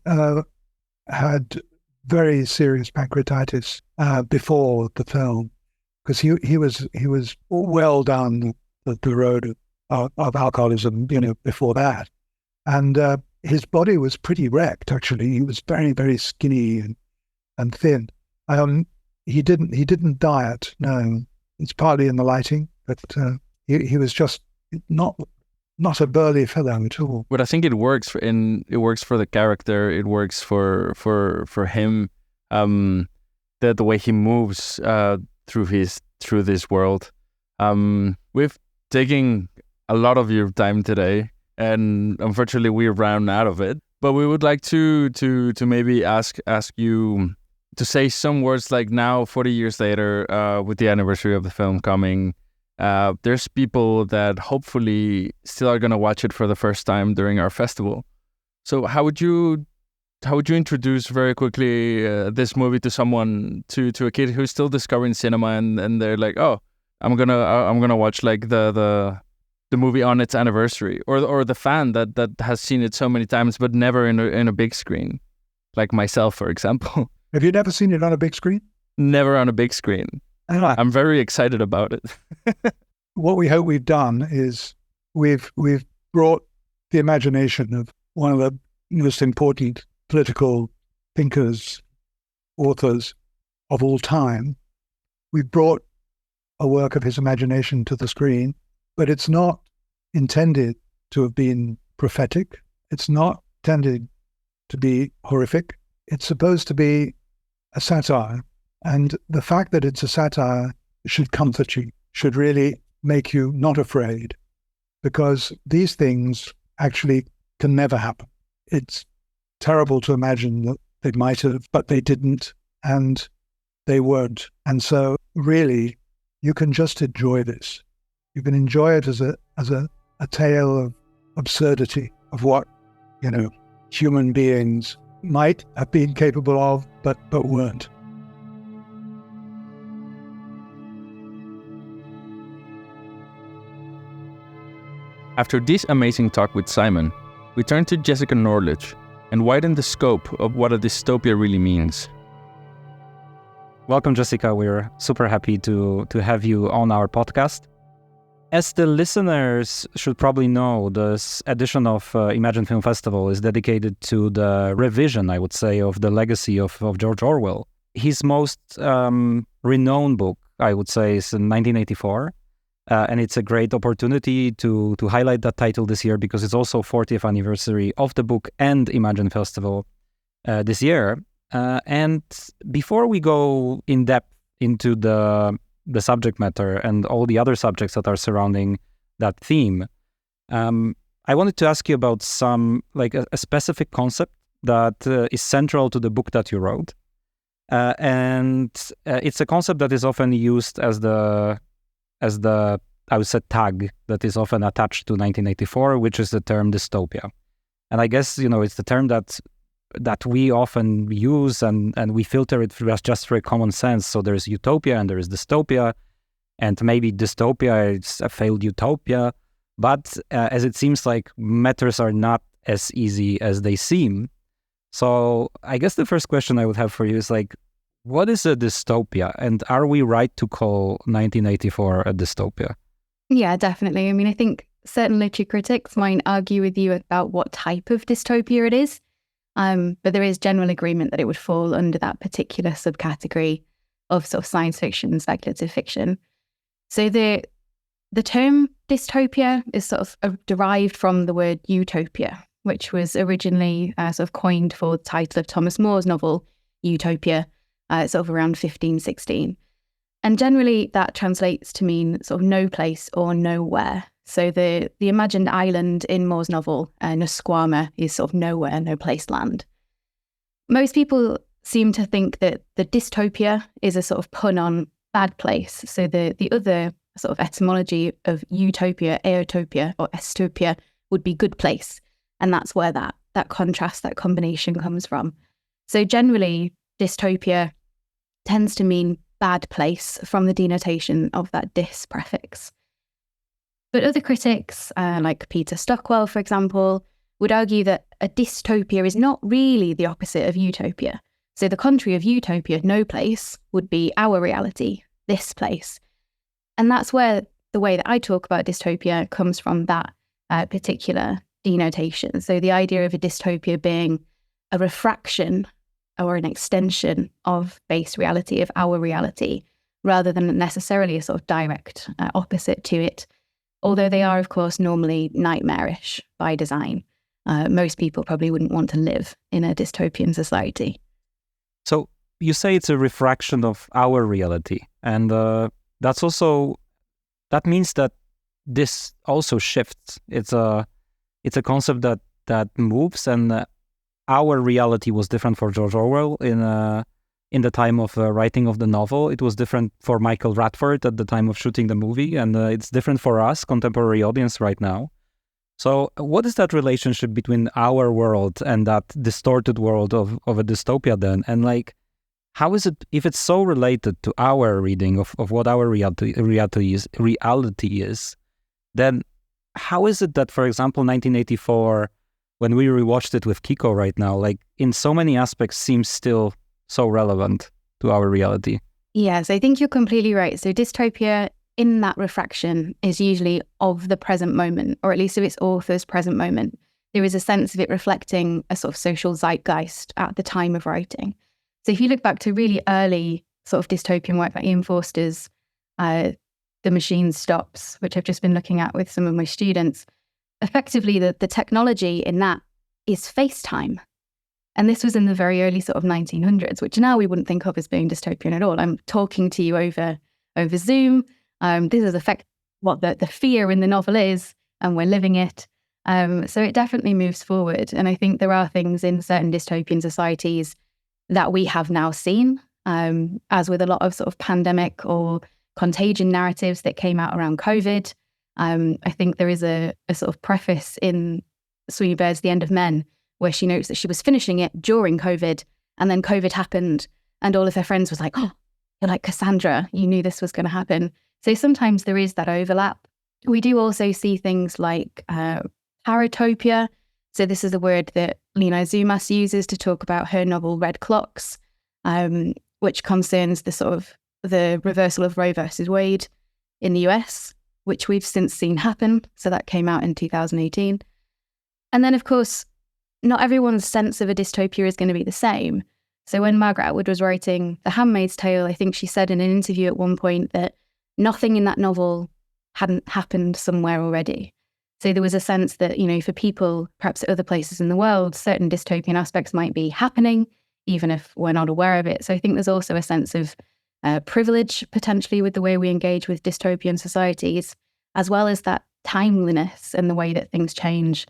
had very serious pancreatitis before the film, because he was well down the road of alcoholism, before that, and his body was pretty wrecked. Actually, he was very, very skinny and thin. He didn't diet. No, it's partly in the lighting, but he was just not a burly fellow at all. But I think it works for the character. It works for him. The way he moves through this world. We've taken a lot of your time today, and unfortunately we're round out of it. But we would like to maybe ask you to say some words, now, 40 years later, with the anniversary of the film coming. There's people that hopefully still are going to watch it for the first time during our festival. So how would you introduce very quickly this movie to someone, to a kid who's still discovering cinema, and they're like, oh, I'm gonna watch the movie on its anniversary, or the fan that has seen it so many times but never in a big screen, like myself, for example. Have you never seen it on a big screen? Never on a big screen. I'm very excited about it. What we hope we've done is we've brought the imagination of one of the most important political thinkers, authors of all time. We've brought a work of his imagination to the screen, but it's not intended to have been prophetic. It's not intended to be horrific. It's supposed to be a satire. And the fact that it's a satire should comfort you, should really make you not afraid, because these things actually can never happen. It's terrible to imagine that they might have, but they didn't, and they won't. And so really, you can just enjoy this. You can enjoy it as a tale of absurdity, of what, human beings might have been capable of, but weren't. After this amazing talk with Simon, we turn to Jessica Norledge and widen the scope of what a dystopia really means. Welcome, Jessica. We're super happy to have you on our podcast. As the listeners should probably know, this edition of Imagine Film Festival is dedicated to the revision, I would say, of the legacy of George Orwell. His most renowned book, I would say, is in 1984. And it's a great opportunity to highlight that title this year because it's also 40th anniversary of the book and Imagine Festival this year. And before we go in depth into the subject matter and all the other subjects that are surrounding that theme, I wanted to ask you about some, like a specific concept that is central to the book that you wrote. And it's a concept that is often used as the I would say tag that is often attached to 1984, which is the term dystopia. And I guess, it's the term that we often use and we filter it through as just very common sense. So there's utopia and there is dystopia, and maybe dystopia is a failed utopia. But as it seems like matters are not as easy as they seem. So I guess the first question I would have for you is like, what is a dystopia? And are we right to call 1984 a dystopia? Yeah, definitely. I mean, I think certain literature critics might argue with you about what type of dystopia it is. But there is general agreement that it would fall under that particular subcategory of sort of science fiction and speculative fiction. So the term dystopia is sort of derived from the word utopia, which was originally sort of coined for the title of Thomas More's novel, Utopia, sort of around 1516. And generally that translates to mean sort of no place or nowhere. So the imagined island in More's novel, Nusquama, is sort of nowhere, no place land. Most people seem to think that the dystopia is a sort of pun on bad place. So the other sort of etymology of utopia, eutopia or estopia would be good place. And that's where that contrast, that combination comes from. So generally, dystopia tends to mean bad place from the denotation of that dys prefix. But other critics, like Peter Stockwell, for example, would argue that a dystopia is not really the opposite of utopia. So the contrary of utopia, no place, would be our reality, this place. And that's where the way that I talk about dystopia comes from, that particular denotation. So the idea of a dystopia being a refraction or an extension of base reality, of our reality, rather than necessarily a sort of direct opposite to it. Although they are, of course, normally nightmarish by design. Most people probably wouldn't want to live in a dystopian society. So you say it's a refraction of our reality. And that means that this also shifts. It's a concept that moves, and our reality was different for George Orwell in the time of writing of the novel. It was different for Michael Radford at the time of shooting the movie, and it's different for us, contemporary audience right now. So what is that relationship between our world and that distorted world of a dystopia then? And like, how is it, if it's so related to our reading of what our reality is, then how is it that, for example, 1984, when we rewatched it with Kiko right now, like in so many aspects seems still so relevant to our reality? Yes, I think you're completely right. So dystopia in that refraction is usually of the present moment, or at least of its author's present moment. There is a sense of it reflecting a sort of social zeitgeist at the time of writing. So if you look back to really early sort of dystopian work like Ian Forster's The Machine Stops, which I've just been looking at with some of my students, effectively the technology in that is FaceTime. And this was in the very early sort of 1900s, which now we wouldn't think of as being dystopian at all. I'm talking to you over Zoom. This is what the fear in the novel is, and we're living it. So it definitely moves forward. And I think there are things in certain dystopian societies that we have now seen, as with a lot of sort of pandemic or contagion narratives that came out around COVID. I think there is a sort of preface in Sweeney Bird's The End of Men, where she notes that she was finishing it during COVID, and then COVID happened, and all of her friends was like, "Oh, you're like Cassandra, you knew this was going to happen." So sometimes there is that overlap. We do also see things like paratopia. So this is a word that Lina Zumas uses to talk about her novel Red Clocks, which concerns the reversal of Roe versus Wade in the US, which we've since seen happen. So that came out in 2018. And then, of course, not everyone's sense of a dystopia is going to be the same. So when Margaret Atwood was writing The Handmaid's Tale, I think she said in an interview at one point that nothing in that novel hadn't happened somewhere already. So there was a sense that, for people, perhaps at other places in the world, certain dystopian aspects might be happening, even if we're not aware of it. So I think there's also a sense of privilege, potentially, with the way we engage with dystopian societies, as well as that timeliness and the way that things change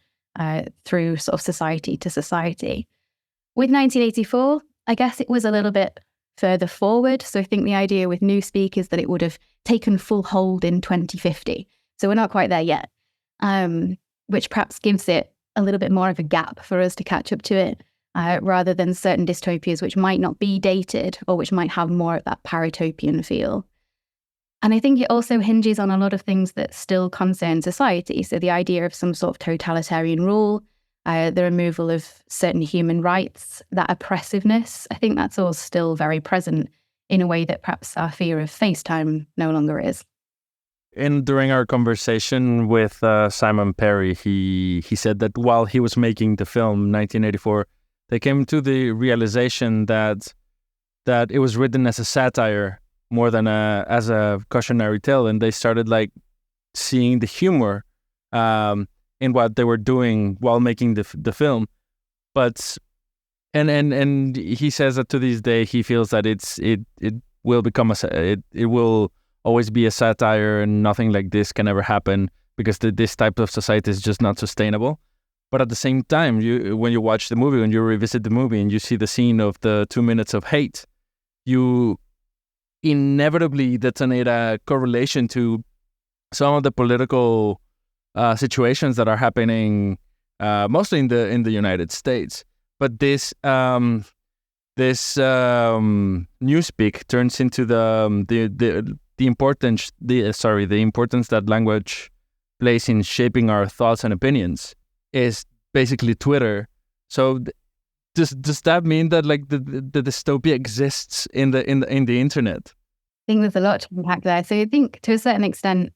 through sort of society to society. With 1984, I guess it was a little bit further forward. So I think the idea with Newspeak is that it would have taken full hold in 2050. So we're not quite there yet, which perhaps gives it a little bit more of a gap for us to catch up to it, rather than certain dystopias which might not be dated or which might have more of that paratopian feel. And I think it also hinges on a lot of things that still concern society. So the idea of some sort of totalitarian rule, the removal of certain human rights, that oppressiveness, I think that's all still very present in a way that perhaps our fear of FaceTime no longer is. And during our conversation with Simon Perry, he said that while he was making the film 1984, they came to the realization that it was written as a satire more than as a cautionary tale, and they started seeing the humor in what they were doing while making the film. But and he says that to this day he feels that it will become it will always be a satire, and nothing like this can ever happen because this type of society is just not sustainable. But at the same time, when you watch the movie, when you revisit the movie and you see the scene of the 2 minutes of hate, you inevitably detonate a correlation to some of the political situations that are happening, mostly in the United States. But this newspeak turns into the importance that language plays in shaping our thoughts and opinions is basically Twitter. So does that mean that the dystopia exists in the internet? I think there's a lot to unpack there. So I think to a certain extent,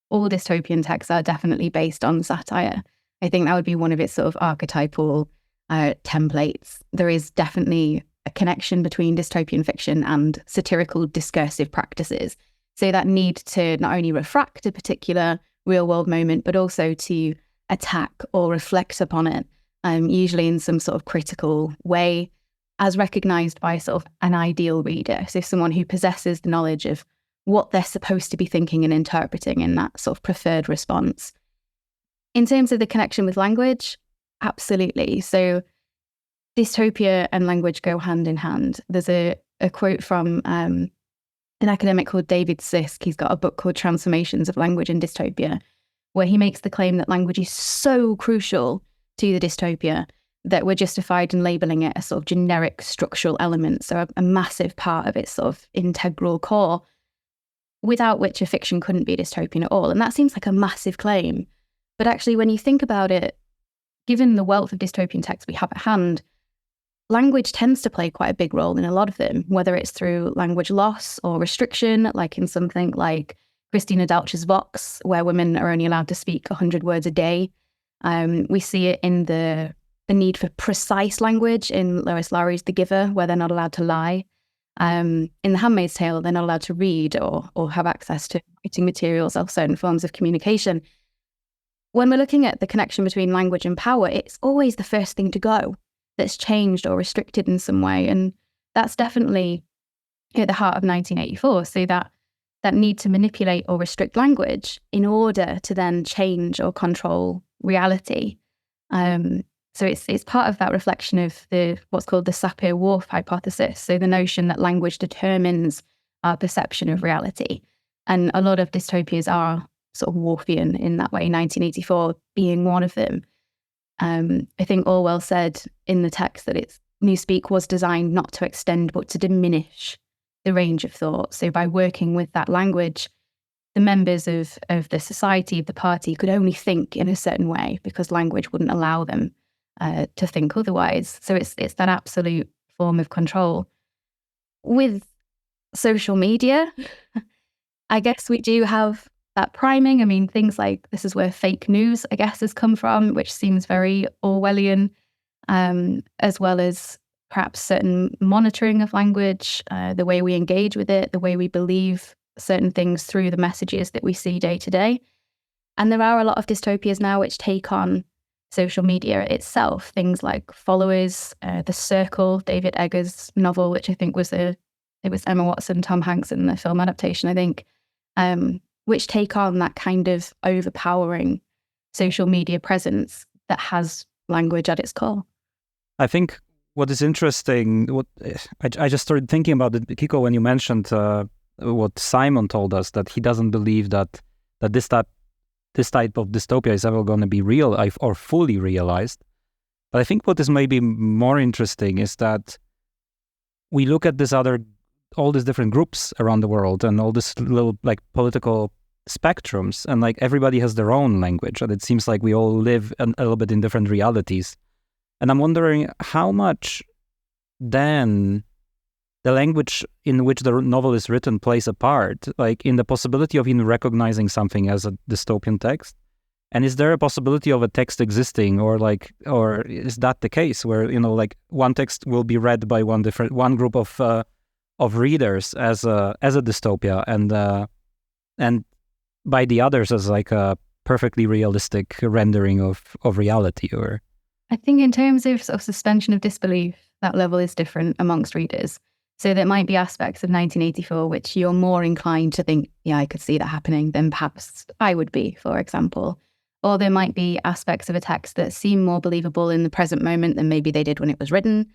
all dystopian texts are definitely based on satire. I think that would be one of its sort of archetypal templates. There is definitely a connection between dystopian fiction and satirical discursive practices. So that need to not only refract a particular real world moment, but also to attack or reflect upon it, usually in some sort of critical way, as recognised by sort of an ideal reader. So someone who possesses the knowledge of what they're supposed to be thinking and interpreting in that sort of preferred response. In terms of the connection with language, absolutely. So dystopia and language go hand in hand. There's a quote from an academic called David Sisk. He's got a book called Transformations of Language in Dystopia, where he makes the claim that language is so crucial to the dystopia that we're justified in labelling it a sort of generic structural element, so a massive part of its sort of integral core, without which a fiction couldn't be dystopian at all. And that seems like a massive claim. But actually, when you think about it, given the wealth of dystopian texts we have at hand, language tends to play quite a big role in a lot of them, whether it's through language loss or restriction, like in something like Christina Dalch's Vox, where women are only allowed to speak 100 words a day. We see it in the need for precise language in Lois Lowry's The Giver, where they're not allowed to lie. In The Handmaid's Tale, they're not allowed to read or have access to writing materials or certain forms of communication. When we're looking at the connection between language and power, it's always the first thing to go that's changed or restricted in some way. And that's definitely at the heart of 1984. So that need to manipulate or restrict language in order to then change or control reality. So it's part of that reflection of what's called the Sapir-Whorf hypothesis. So the notion that language determines our perception of reality. And a lot of dystopias are sort of Whorfian in that way, 1984 being one of them. I think Orwell said in the text that Newspeak was designed not to extend but to diminish the range of thought. So by working with that language, the members of the society, of the party, could only think in a certain way because language wouldn't allow them to think otherwise. So it's that absolute form of control. With social media, I guess we do have that priming. I mean, things like this is where fake news, I guess, has come from, which seems very Orwellian, as well as perhaps certain monitoring of language, the way we engage with it, the way we believe certain things through the messages that we see day to day. And there are a lot of dystopias now which take on social media itself, things like Followers, The Circle, David Eggers' novel, which I think was it was Emma Watson, Tom Hanks in the film adaptation, I think, which take on that kind of overpowering social media presence that has language at its core. I think what is interesting, I just started thinking about it, Kiko, when you mentioned what Simon told us, that he doesn't believe that this type of dystopia is ever going to be real or fully realized. But I think what is maybe more interesting is that we look at all these different groups around the world and all this little like political spectrums, and like everybody has their own language, and it seems like we all live a little bit in different realities. And I'm wondering how much then the language in which the novel is written plays a part, like in the possibility of even recognizing something as a dystopian text. And is there a possibility of a text existing, or is that the case where, like one text will be read by one group of readers as a dystopia, and by the others as like a perfectly realistic rendering of reality? Or I think in terms of sort of suspension of disbelief, that level is different amongst readers. So there might be aspects of 1984 which you're more inclined to think, yeah, I could see that happening than perhaps I would be, for example. Or there might be aspects of a text that seem more believable in the present moment than maybe they did when it was written.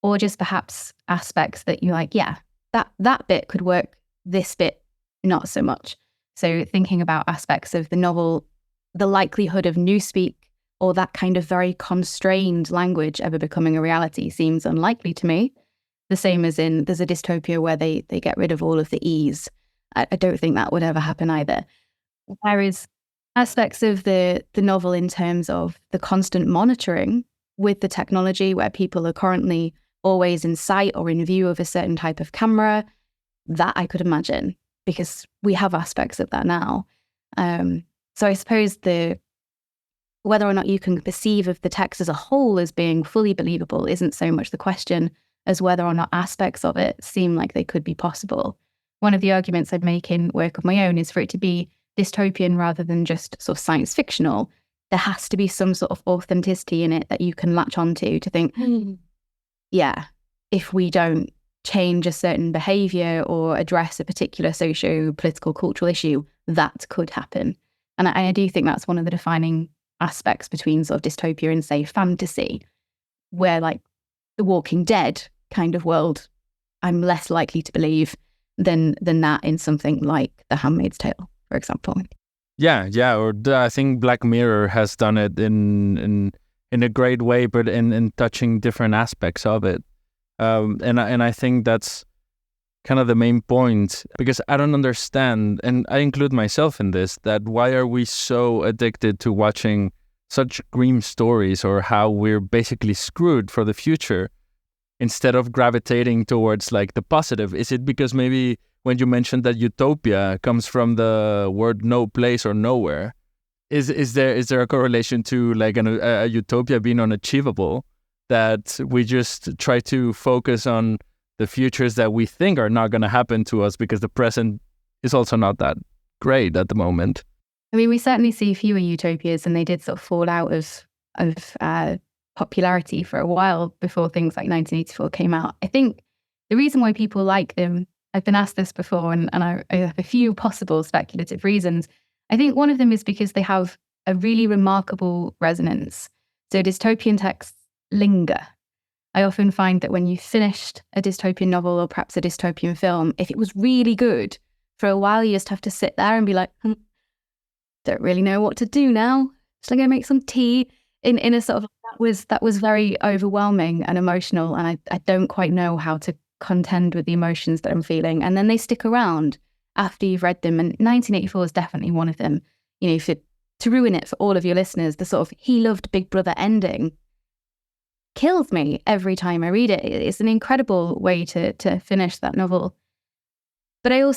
Or just perhaps aspects that you're like, yeah, that bit could work, this bit not so much. So thinking about aspects of the novel, the likelihood of newspeak or that kind of very constrained language ever becoming a reality seems unlikely to me. The same as in, there's a dystopia where they get rid of all of the E's. I don't think that would ever happen either. Whereas aspects of the novel in terms of the constant monitoring with the technology, where people are currently always in sight or in view of a certain type of camera, that I could imagine, because we have aspects of that now. So I suppose whether or not you can perceive of the text as a whole as being fully believable isn't so much the question as whether or not aspects of it seem like they could be possible. One of the arguments I'd make in work of my own is for it to be dystopian rather than just sort of science fictional. There has to be some sort of authenticity in it that you can latch onto to think, yeah, if we don't change a certain behaviour or address a particular socio-political cultural issue, that could happen. And I do think that's one of the defining aspects between sort of dystopia and, say, fantasy, where like the Walking Dead kind of world, I'm less likely to believe than that in something like The Handmaid's Tale, for example. Yeah. Or I think Black Mirror has done it in a great way, but in touching different aspects of it. And I think that's kind of the main point, because I don't understand, and I include myself in this, that why are we so addicted to watching such grim stories, or how we're basically screwed for the future, instead of gravitating towards like the positive? Is it because maybe when you mentioned that utopia comes from the word no place or nowhere, is there a correlation to like a utopia being unachievable, that we just try to focus on the futures that we think are not going to happen to us because the present is also not that great at the moment? I mean, we certainly see fewer utopias, and they did sort of fall out of popularity for a while before things like 1984 came out. I think the reason why people like them, I've been asked this before, and I have a few possible speculative reasons. I think one of them is because they have a really remarkable resonance. So dystopian texts linger. I often find that when you finished a dystopian novel or perhaps a dystopian film, if it was really good, for a while you just have to sit there and be like, don't really know what to do now. Shall I go make some tea? In a sort of, that was very overwhelming and emotional, and I don't quite know how to contend with the emotions that I'm feeling. And then they stick around after you've read them, and 1984 is definitely one of them. You know, to ruin it for all of your listeners, the sort of he loved Big Brother ending kills me every time I read it. It's an incredible way to finish that novel. But I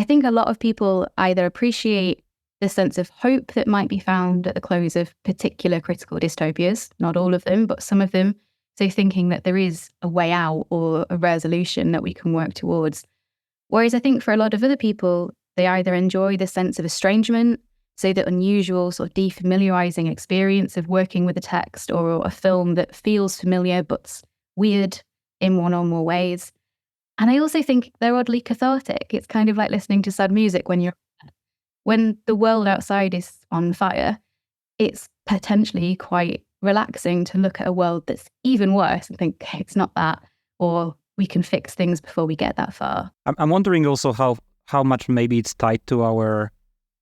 think a lot of people either appreciate the sense of hope that might be found at the close of particular critical dystopias, not all of them, but some of them. So thinking that there is a way out or a resolution that we can work towards. Whereas I think for a lot of other people, they either enjoy the sense of estrangement, so the unusual sort of defamiliarizing experience of working with a text or a film that feels familiar but's weird in one or more ways. And I also think they're oddly cathartic. It's kind of like listening to sad music when the world outside is on fire. It's potentially quite relaxing to look at a world that's even worse and think, hey, it's not that, or we can fix things before we get that far. I'm wondering also how much maybe it's tied to our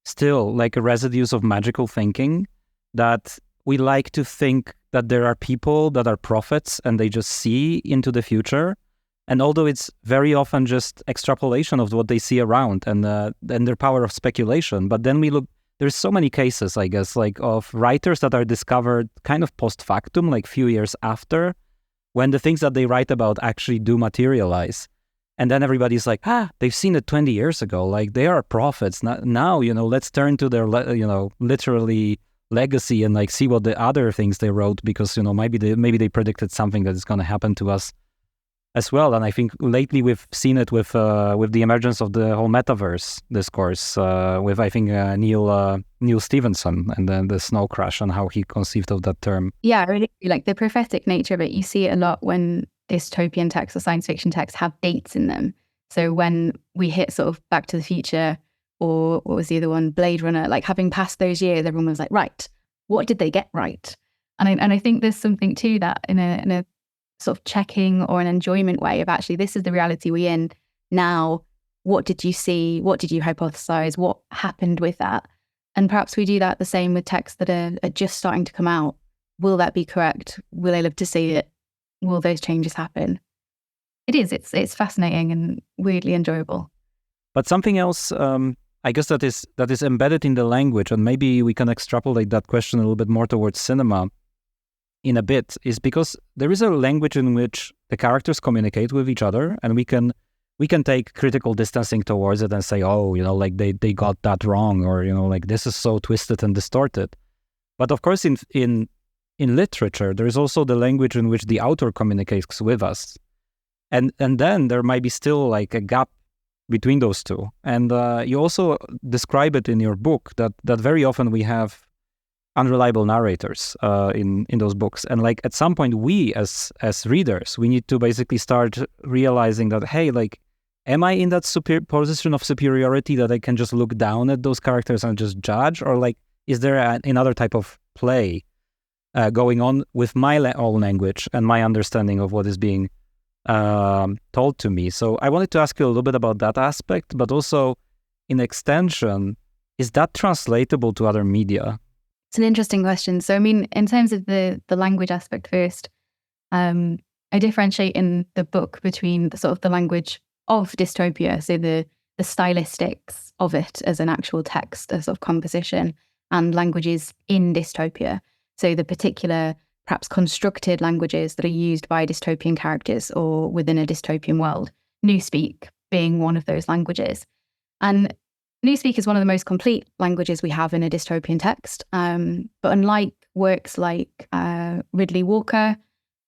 still like residues of magical thinking, that we like to think that there are people that are prophets and they just see into the future. And although it's very often just extrapolation of what they see around and their power of speculation, but then we look, there's so many cases, I guess, like of writers that are discovered kind of post factum, like few years after, when the things that they write about actually do materialize. And then everybody's like, they've seen it 20 years ago. Like they are prophets. Now, let's turn to their, literally legacy and like see what the other things they wrote, because, maybe they predicted something that is going to happen to us as well. And I think lately we've seen it with the emergence of the whole metaverse discourse with, I think, Neil Stephenson and then the snow crash and how he conceived of that term. Yeah, I really like the prophetic nature of it. You see it a lot when dystopian texts or science fiction texts have dates in them. So when we hit sort of Back to the Future, or what was the other one, Blade Runner, like having passed those years, everyone was like, right, what did they get right? And I think there's something to that in a sort of checking or an enjoyment way of actually, this is the reality we're in now. What did you see? What did you hypothesize? What happened with that? And perhaps we do that the same with texts that are just starting to come out. Will that be correct? Will I live to see it? Will those changes happen? It's fascinating and weirdly enjoyable. But something else, I guess that is embedded in the language, and maybe we can extrapolate that question a little bit more towards cinema in a bit, is because there is a language in which the characters communicate with each other, and we can take critical distancing towards it and say, like they got that wrong, or like this is so twisted and distorted. But of course, in literature, there is also the language in which the author communicates with us. And then there might be still like a gap between those two. And you also describe it in your book that very often we have unreliable narrators in those books. And like at some point, we as readers, we need to basically start realizing that, hey, like, am I in that position of superiority that I can just look down at those characters and just judge? Or like, is there another type of play going on with my own language and my understanding of what is being told to me? So I wanted to ask you a little bit about that aspect, but also in extension, is that translatable to other media? It's an interesting question. So, I mean, in terms of the language aspect first, I differentiate in the book between the sort of the language of dystopia, so the stylistics of it as an actual text, a sort of composition, and languages in dystopia. So the particular, perhaps constructed languages that are used by dystopian characters or within a dystopian world, Newspeak being one of those languages. And Newspeak is one of the most complete languages we have in a dystopian text. But unlike works like Ridley Walker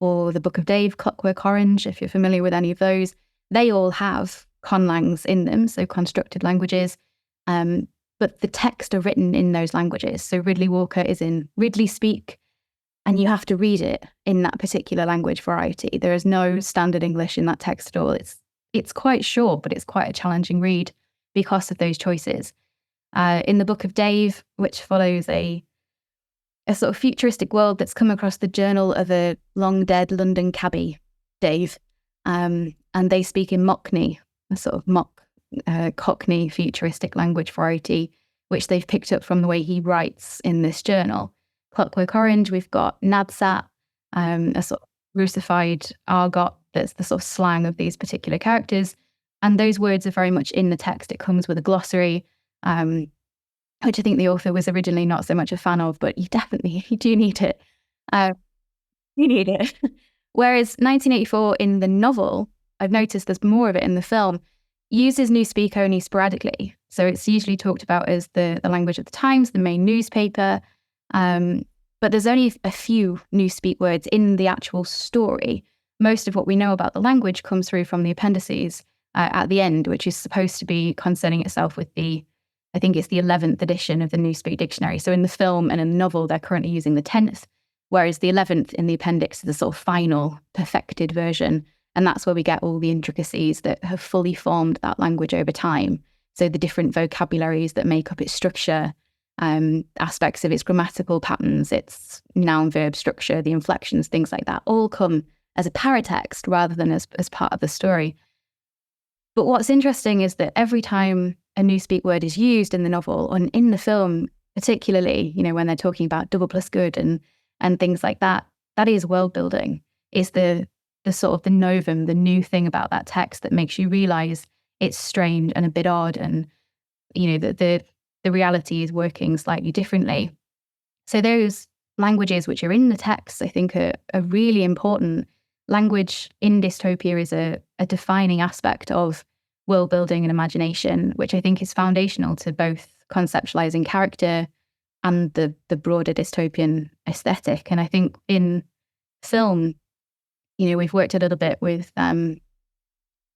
or The Book of Dave, Clockwork Orange, if you're familiar with any of those, they all have conlangs in them, so constructed languages. But the texts are written in those languages. So Ridley Walker is in Ridley Speak, and you have to read it in that particular language variety. There is no standard English in that text at all. It's quite short, but it's quite a challenging read because of those choices. In the Book of Dave, which follows a sort of futuristic world that's come across the journal of a long-dead London cabbie, Dave, and they speak in Mockney, a sort of mock Cockney futuristic language variety, which they've picked up from the way he writes in this journal. Clockwork Orange, we've got Nadsat, a sort of Russified argot that's the sort of slang of these particular characters. And those words are very much in the text. It comes with a glossary, which I think the author was originally not so much a fan of, but you do need it. You need it. Whereas 1984 in the novel, I've noticed there's more of it in the film, uses Newspeak only sporadically. So it's usually talked about as the language of the Times, the main newspaper. But but there's only a few newspeak words in the actual story. Most of what we know about the language comes through from the appendices at the end, which is supposed to be concerning itself with I think it's the 11th edition of the Newspeak Dictionary. So in the film and in the novel, they're currently using the 10th, whereas the 11th in the appendix is the sort of final, perfected version. And that's where we get all the intricacies that have fully formed that language over time. So the different vocabularies that make up its structure, aspects of its grammatical patterns, its noun-verb structure, the inflections, things like that, all come as a paratext rather than as part of the story. But what's interesting is that every time a newspeak word is used in the novel, and in the film particularly, when they're talking about double plus good and things like that, that is world building. Is the sort of the novum, the new thing about that text that makes you realize it's strange and a bit odd, and the reality is working slightly differently. So those languages which are in the text, I think, are really important. Language in dystopia is a defining aspect of world building and imagination, which I think is foundational to both conceptualizing character and the broader dystopian aesthetic. And I think in film, we've worked a little bit with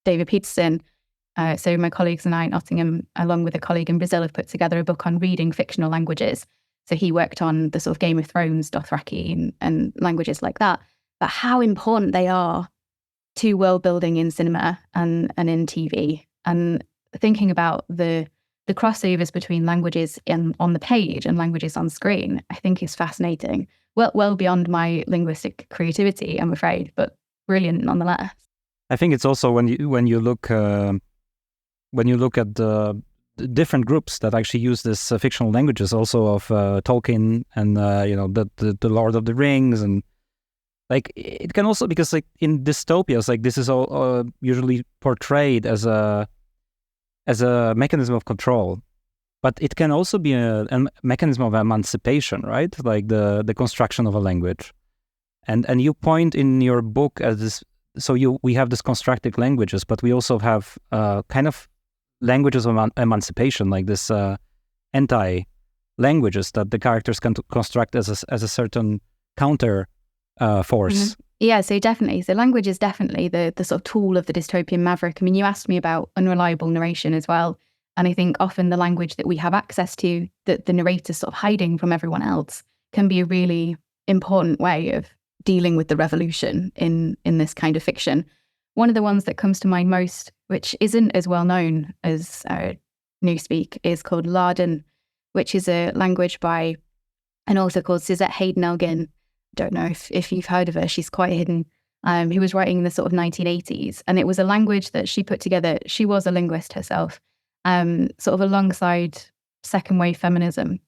David Peterson. So my colleagues and I at Nottingham, along with a colleague in Brazil, have put together a book on reading fictional languages. So he worked on the sort of Game of Thrones Dothraki and languages like that, but how important they are to world building in cinema and in TV. And thinking about the crossovers between languages on the page and languages on screen, I think is fascinating. Well beyond my linguistic creativity, I'm afraid, but brilliant nonetheless. I think it's also when you look at the different groups that actually use this fictional languages, also of Tolkien and the Lord of the Rings, and like it can also, because like in dystopias, like this is all usually portrayed as a mechanism of control, but it can also be a mechanism of emancipation, right? Like the construction of a language, and you point in your book as this. So we have this constructed languages, but we also have kind of languages of emancipation, like this anti-languages that the characters can construct as a certain counter force. Mm-hmm. Yeah, so definitely. So language is definitely the sort of tool of the dystopian maverick. I mean, you asked me about unreliable narration as well. And I think often the language that we have access to, that the narrator's sort of hiding from everyone else, can be a really important way of dealing with the revolution in this kind of fiction. One of the ones that comes to mind most, which isn't as well known as Newspeak, is called Lardon, which is a language by an author called Suzette Hayden Elgin. Don't know if you've heard of her. She's quite hidden. Who was writing in the sort of 1980s. And it was a language that she put together. She was a linguist herself, sort of alongside second wave feminism.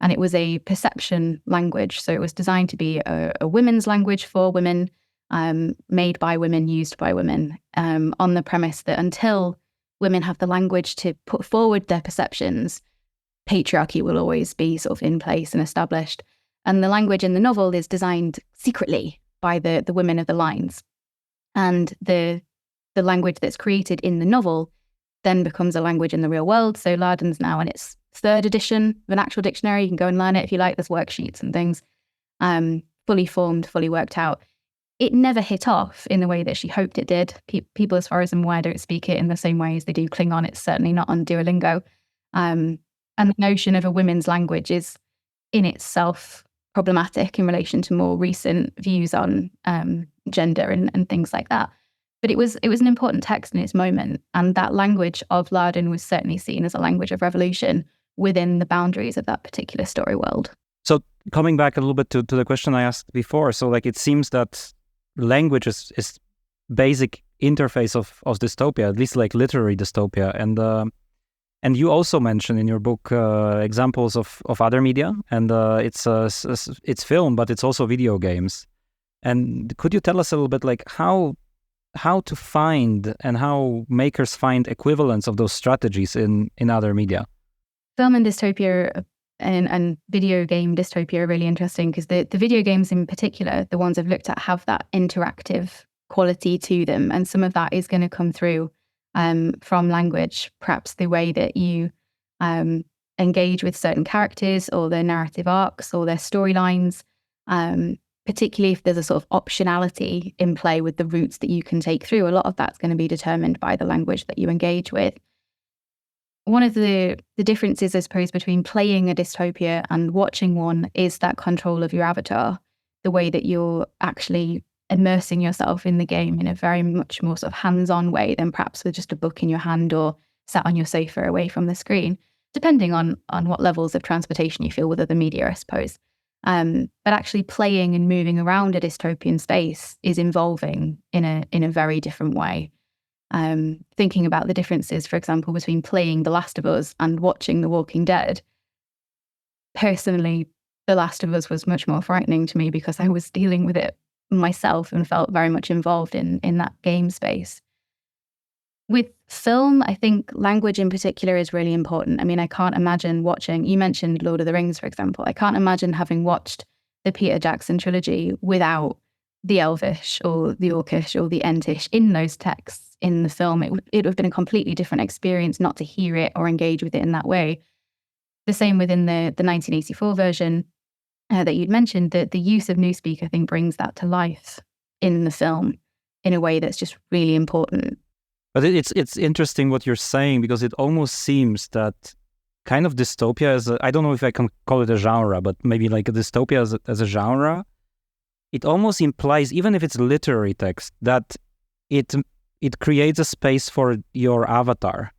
And it was a perception language. So it was designed to be a women's language for women, made by women, used by women, on the premise that until women have the language to put forward their perceptions, patriarchy will always be sort of in place and established. And the language in the novel is designed secretly by the women of the lines. And the language that's created in the novel then becomes a language in the real world. So Lardon's now in its third edition of an actual dictionary. You can go and learn it if you like. There's worksheets and things, fully formed, fully worked out. It never hit off in the way that she hoped it did. People, as far as I'm aware, don't speak it in the same way as they do Klingon. It's certainly not on Duolingo. And the notion of a women's language is in itself problematic in relation to more recent views on gender and things like that. But it was an important text in its moment, and that language of Lardon was certainly seen as a language of revolution within the boundaries of that particular story world. So coming back a little bit to the question I asked before, so like it seems that language is basic interface of dystopia, at least like literary dystopia, and you also mention in your book examples of other media, and it's film, but it's also video games. And could you tell us a little bit like how to find and how makers find equivalents of those strategies in other media? Film and dystopia and video game dystopia are really interesting because the video games in particular, the ones I've looked at, have that interactive quality to them. And some of that is going to come through from language, perhaps the way that you engage with certain characters or their narrative arcs or their storylines. particularly if there's a sort of optionality in play with the routes that you can take through. A lot of that's going to be determined by the language that you engage with. One of the differences, I suppose, between playing a dystopia and watching one is that control of your avatar, the way that you're actually immersing yourself in the game in a very much more sort of hands-on way than perhaps with just a book in your hand or sat on your sofa away from the screen, depending on what levels of transportation you feel with other media, I suppose. But actually playing and moving around a dystopian space is involving in a very different way. Thinking about the differences, for example, between playing The Last of Us and watching The Walking Dead. Personally, The Last of Us was much more frightening to me because I was dealing with it myself and felt very much involved in that game space. With film, I think language in particular is really important. I mean, I can't imagine watching, you mentioned Lord of the Rings, for example. I can't imagine having watched the Peter Jackson trilogy without the Elvish or the Orcish or the Entish in those texts in the film. It would have been a completely different experience not to hear it or engage with it in that way. The same within the 1984 version that you'd mentioned, that the use of Newspeak, I think, brings that to life in the film in a way that's just really important. But it's interesting what you're saying, because it almost seems that kind of dystopia is I don't know if I can call it a genre, but maybe like a dystopia as a genre, it almost implies, even if it's literary text, that it creates a space for your avatar.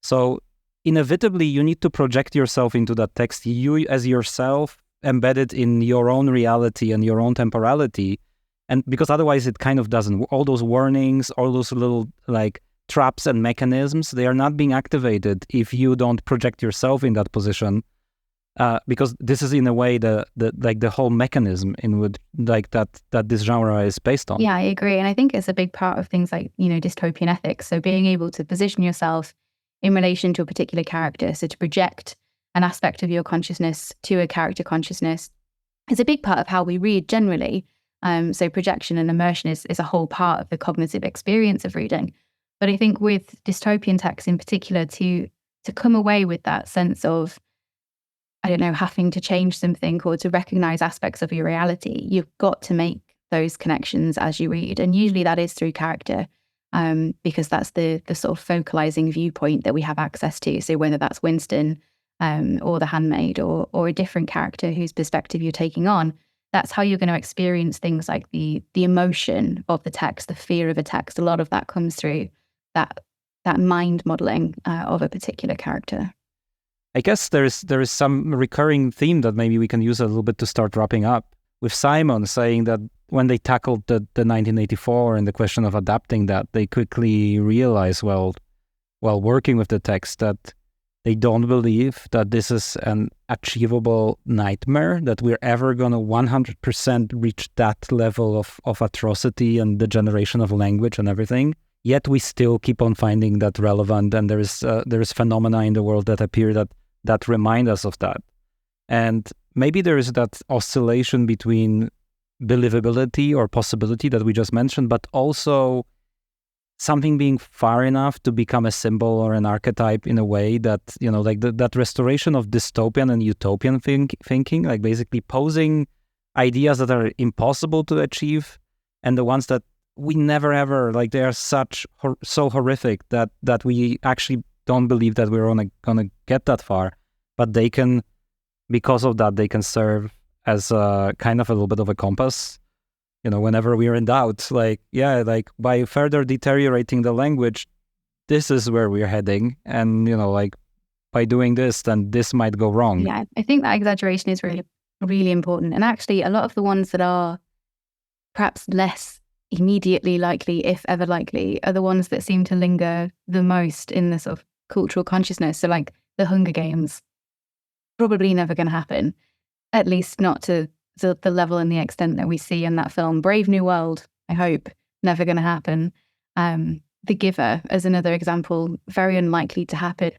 So inevitably, you need to project yourself into that text, you as yourself, embedded in your own reality and your own temporality. And because otherwise it kind of doesn't. All those warnings, all those little like traps and mechanisms, they are not being activated if you don't project yourself in that position. Because this is in a way the whole mechanism in which like that this genre is based on. Yeah, I agree. And I think it's a big part of things like, dystopian ethics. So being able to position yourself in relation to a particular character, so to project an aspect of your consciousness to a character consciousness is a big part of how we read generally. So projection and immersion is a whole part of the cognitive experience of reading. But I think with dystopian texts in particular, to come away with that sense of, I don't know, having to change something or to recognize aspects of your reality, you've got to make those connections as you read. And usually that is through character, because that's the sort of focalizing viewpoint that we have access to. So whether that's Winston or the handmaid or a different character whose perspective you're taking on, that's how you're going to experience things like the emotion of the text, the fear of a text. A lot of that comes through that mind modeling of a particular character. I guess there is some recurring theme that maybe we can use a little bit to start wrapping up, with Simon saying that when they tackled the 1984 and the question of adapting that, they quickly realized while working with the text that they don't believe that this is an achievable nightmare, that we're ever going to 100% reach that level of atrocity and the generation of language and everything. Yet we still keep on finding that relevant, and there is phenomena in the world that appear that remind us of that. And maybe there is that oscillation between believability or possibility that we just mentioned, but also something being far enough to become a symbol or an archetype in a way that, like that restoration of dystopian and utopian thinking, like basically posing ideas that are impossible to achieve, and the ones that we never ever, like they are so horrific that we actually don't believe that we're gonna get that far, but they can, because of that, they can serve as a kind of a little bit of a compass. Whenever we are in doubt, like by further deteriorating the language, this is where we're heading, and like by doing this, then this might go wrong. Yeah, I think that exaggeration is really, really important, and actually, a lot of the ones that are perhaps less immediately likely, if ever likely, are the ones that seem to linger the most in the sort of cultural consciousness. So like the Hunger Games, probably never going to happen, at least not to the level and the extent that we see in that film. Brave New World, I hope, never going to happen. The Giver, as another example, very unlikely to happen.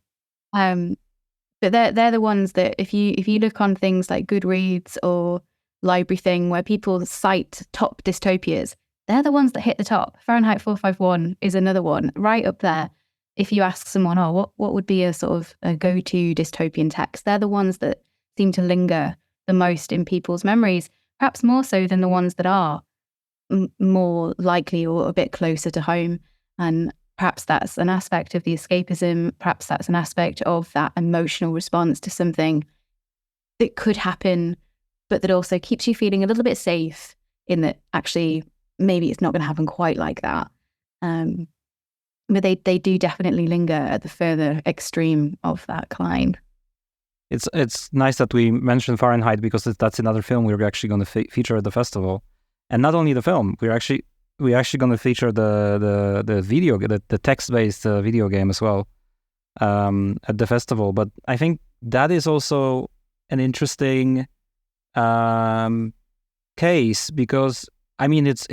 But they're the ones that if you look on things like Goodreads or Library Thing, where people cite top dystopias, they're the ones that hit the top. Fahrenheit 451 is another one, right up there. If you ask someone, what would be a sort of a go-to dystopian text, they're the ones that seem to linger the most in people's memories. perhaps more so than the ones that are more likely or a bit closer to home. And perhaps that's an aspect of the escapism. Perhaps that's an aspect of that emotional response to something that could happen, but that also keeps you feeling a little bit safe in that actually maybe it's not going to happen quite like that. But they do definitely linger at the further extreme of that climb. It's nice that we mentioned Fahrenheit, because that's another film we're actually going to feature at the festival, and not only the film, we're actually going to feature the video, the text-based video game as well at the festival. But I think that is also an interesting case, because I mean it's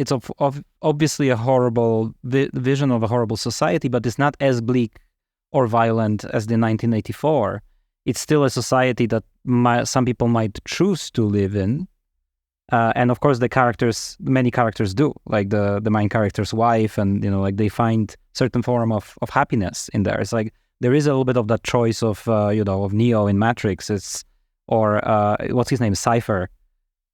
obviously a horrible vision of a horrible society, but it's not as bleak or violent as the 1984. It's still a society that some people might choose to live in. And of course, many characters do, like the main character's wife, and like they find certain form of happiness in there. It's like there is a little bit of that choice of of Neo in Matrix. Or what's his name, Cypher,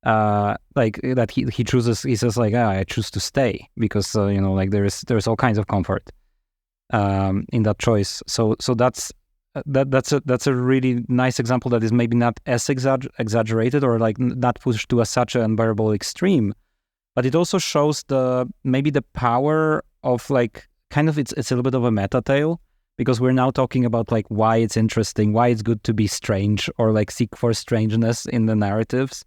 like that he chooses. He says like, I choose to stay because like there's all kinds of comfort in that choice. So that's a really nice example that is maybe not as exaggerated or like not pushed to such an unbearable extreme, but it also shows maybe the power of like kind of it's a little bit of a meta tale, because we're now talking about like why it's interesting, why it's good to be strange or like seek for strangeness in the narratives,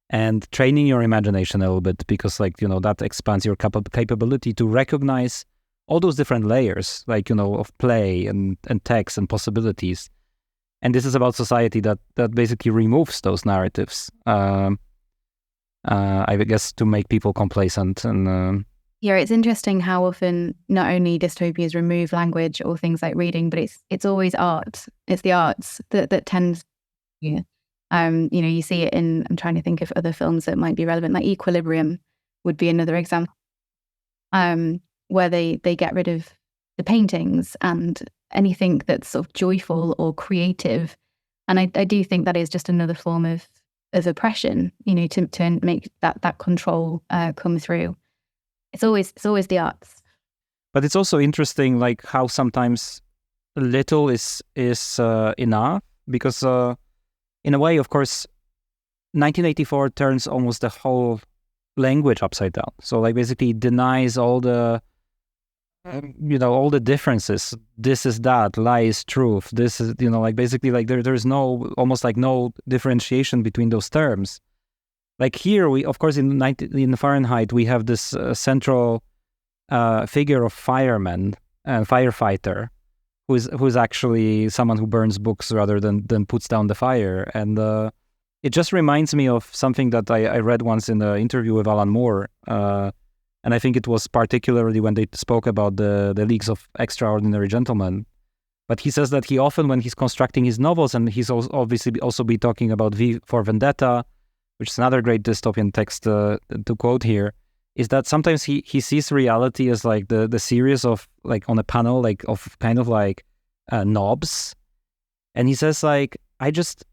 and training your imagination a little bit, because like that expands your capability to recognize all those different layers, like, of play and text and possibilities. And this is about society that basically removes those narratives, I guess, to make people complacent. And yeah, it's interesting how often not only dystopias remove language or things like reading, but it's always art. It's the arts that tends, you see it in, I'm trying to think of other films that might be relevant, like Equilibrium would be another example. Where they get rid of the paintings and anything that's sort of joyful or creative. And I do think that is just another form of oppression, to make that control come through. It's always the arts. But it's also interesting, like how sometimes little is enough, because in a way, of course, 1984 turns almost the whole language upside down. So like basically denies all the all the differences. This is that, lie is truth. This is, like basically like there's almost like no differentiation between those terms. Like here, we, of course, in Fahrenheit, we have this central figure of fireman and firefighter, who's actually someone who burns books rather than puts down the fire. And it just reminds me of something that I read once in the interview with Alan Moore. And I think it was particularly when they spoke about the Leagues of Extraordinary Gentlemen. But he says that he often, when he's constructing his novels, and he's obviously also be talking about V for Vendetta, which is another great dystopian text to quote here, is that sometimes he sees reality as like the series of, like on a panel, like of kind of like knobs. And he says like, I just,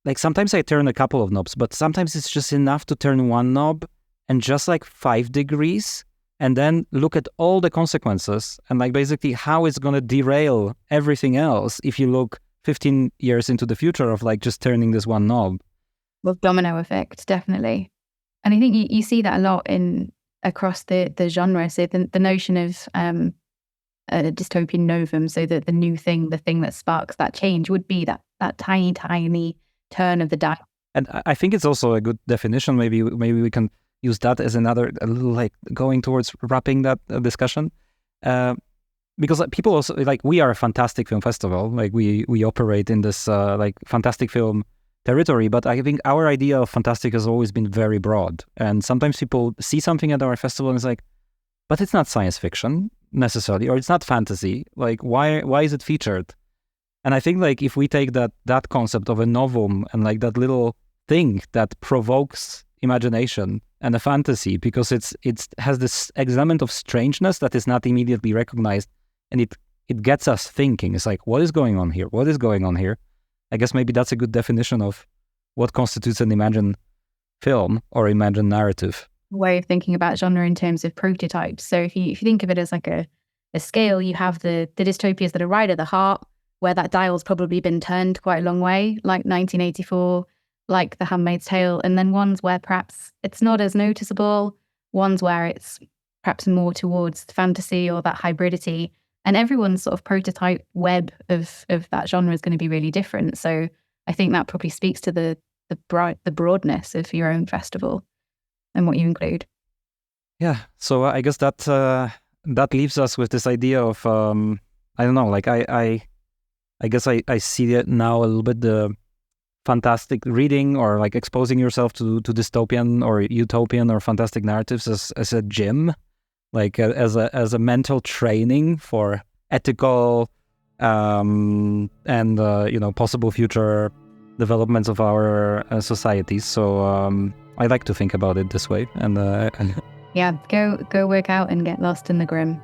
like sometimes I turn a couple of knobs, but sometimes it's just enough to turn one knob and just like 5 degrees, and then look at all the consequences and like basically how it's going to derail everything else if you look 15 years into the future of like just turning this one knob. Well, domino effect, definitely. And I think you see that a lot across the genre. So the notion of a dystopian novum, so that the new thing, the thing that sparks that change, would be that tiny, tiny turn of the dial. And I think it's also a good definition. Maybe we can use that as a little like going towards wrapping that discussion, because people also, like, we are a fantastic film festival, like we operate in this like fantastic film territory, but I think our idea of fantastic has always been very broad, and sometimes people see something at our festival and it's like, but it's not science fiction necessarily, or it's not fantasy, like why is it featured? And I think like if we take that concept of a novum and like that little thing that provokes imagination and a fantasy, because it has this element of strangeness that is not immediately recognized, and it gets us thinking. It's like, what is going on here? I guess maybe that's a good definition of what constitutes an imagined film or imagined narrative. Way of thinking about genre in terms of prototypes. So if you think of it as like a scale, you have the dystopias that are right at the heart, where that dial's probably been turned quite a long way, like 1984, like The Handmaid's Tale, and then ones where perhaps it's not as noticeable, ones where it's perhaps more towards fantasy or that hybridity. And everyone's sort of prototype web of that genre is going to be really different. So I think that probably speaks to the broadness of your own festival and what you include. Yeah, so I guess that leaves us with this idea of I don't know, like I guess I see it now a little bit, the fantastic reading or like exposing yourself to dystopian or utopian or fantastic narratives as a gym, like as a mental training for ethical and possible future developments of our societies. So I like to think about it this way, and yeah, go work out and get lost in the grim.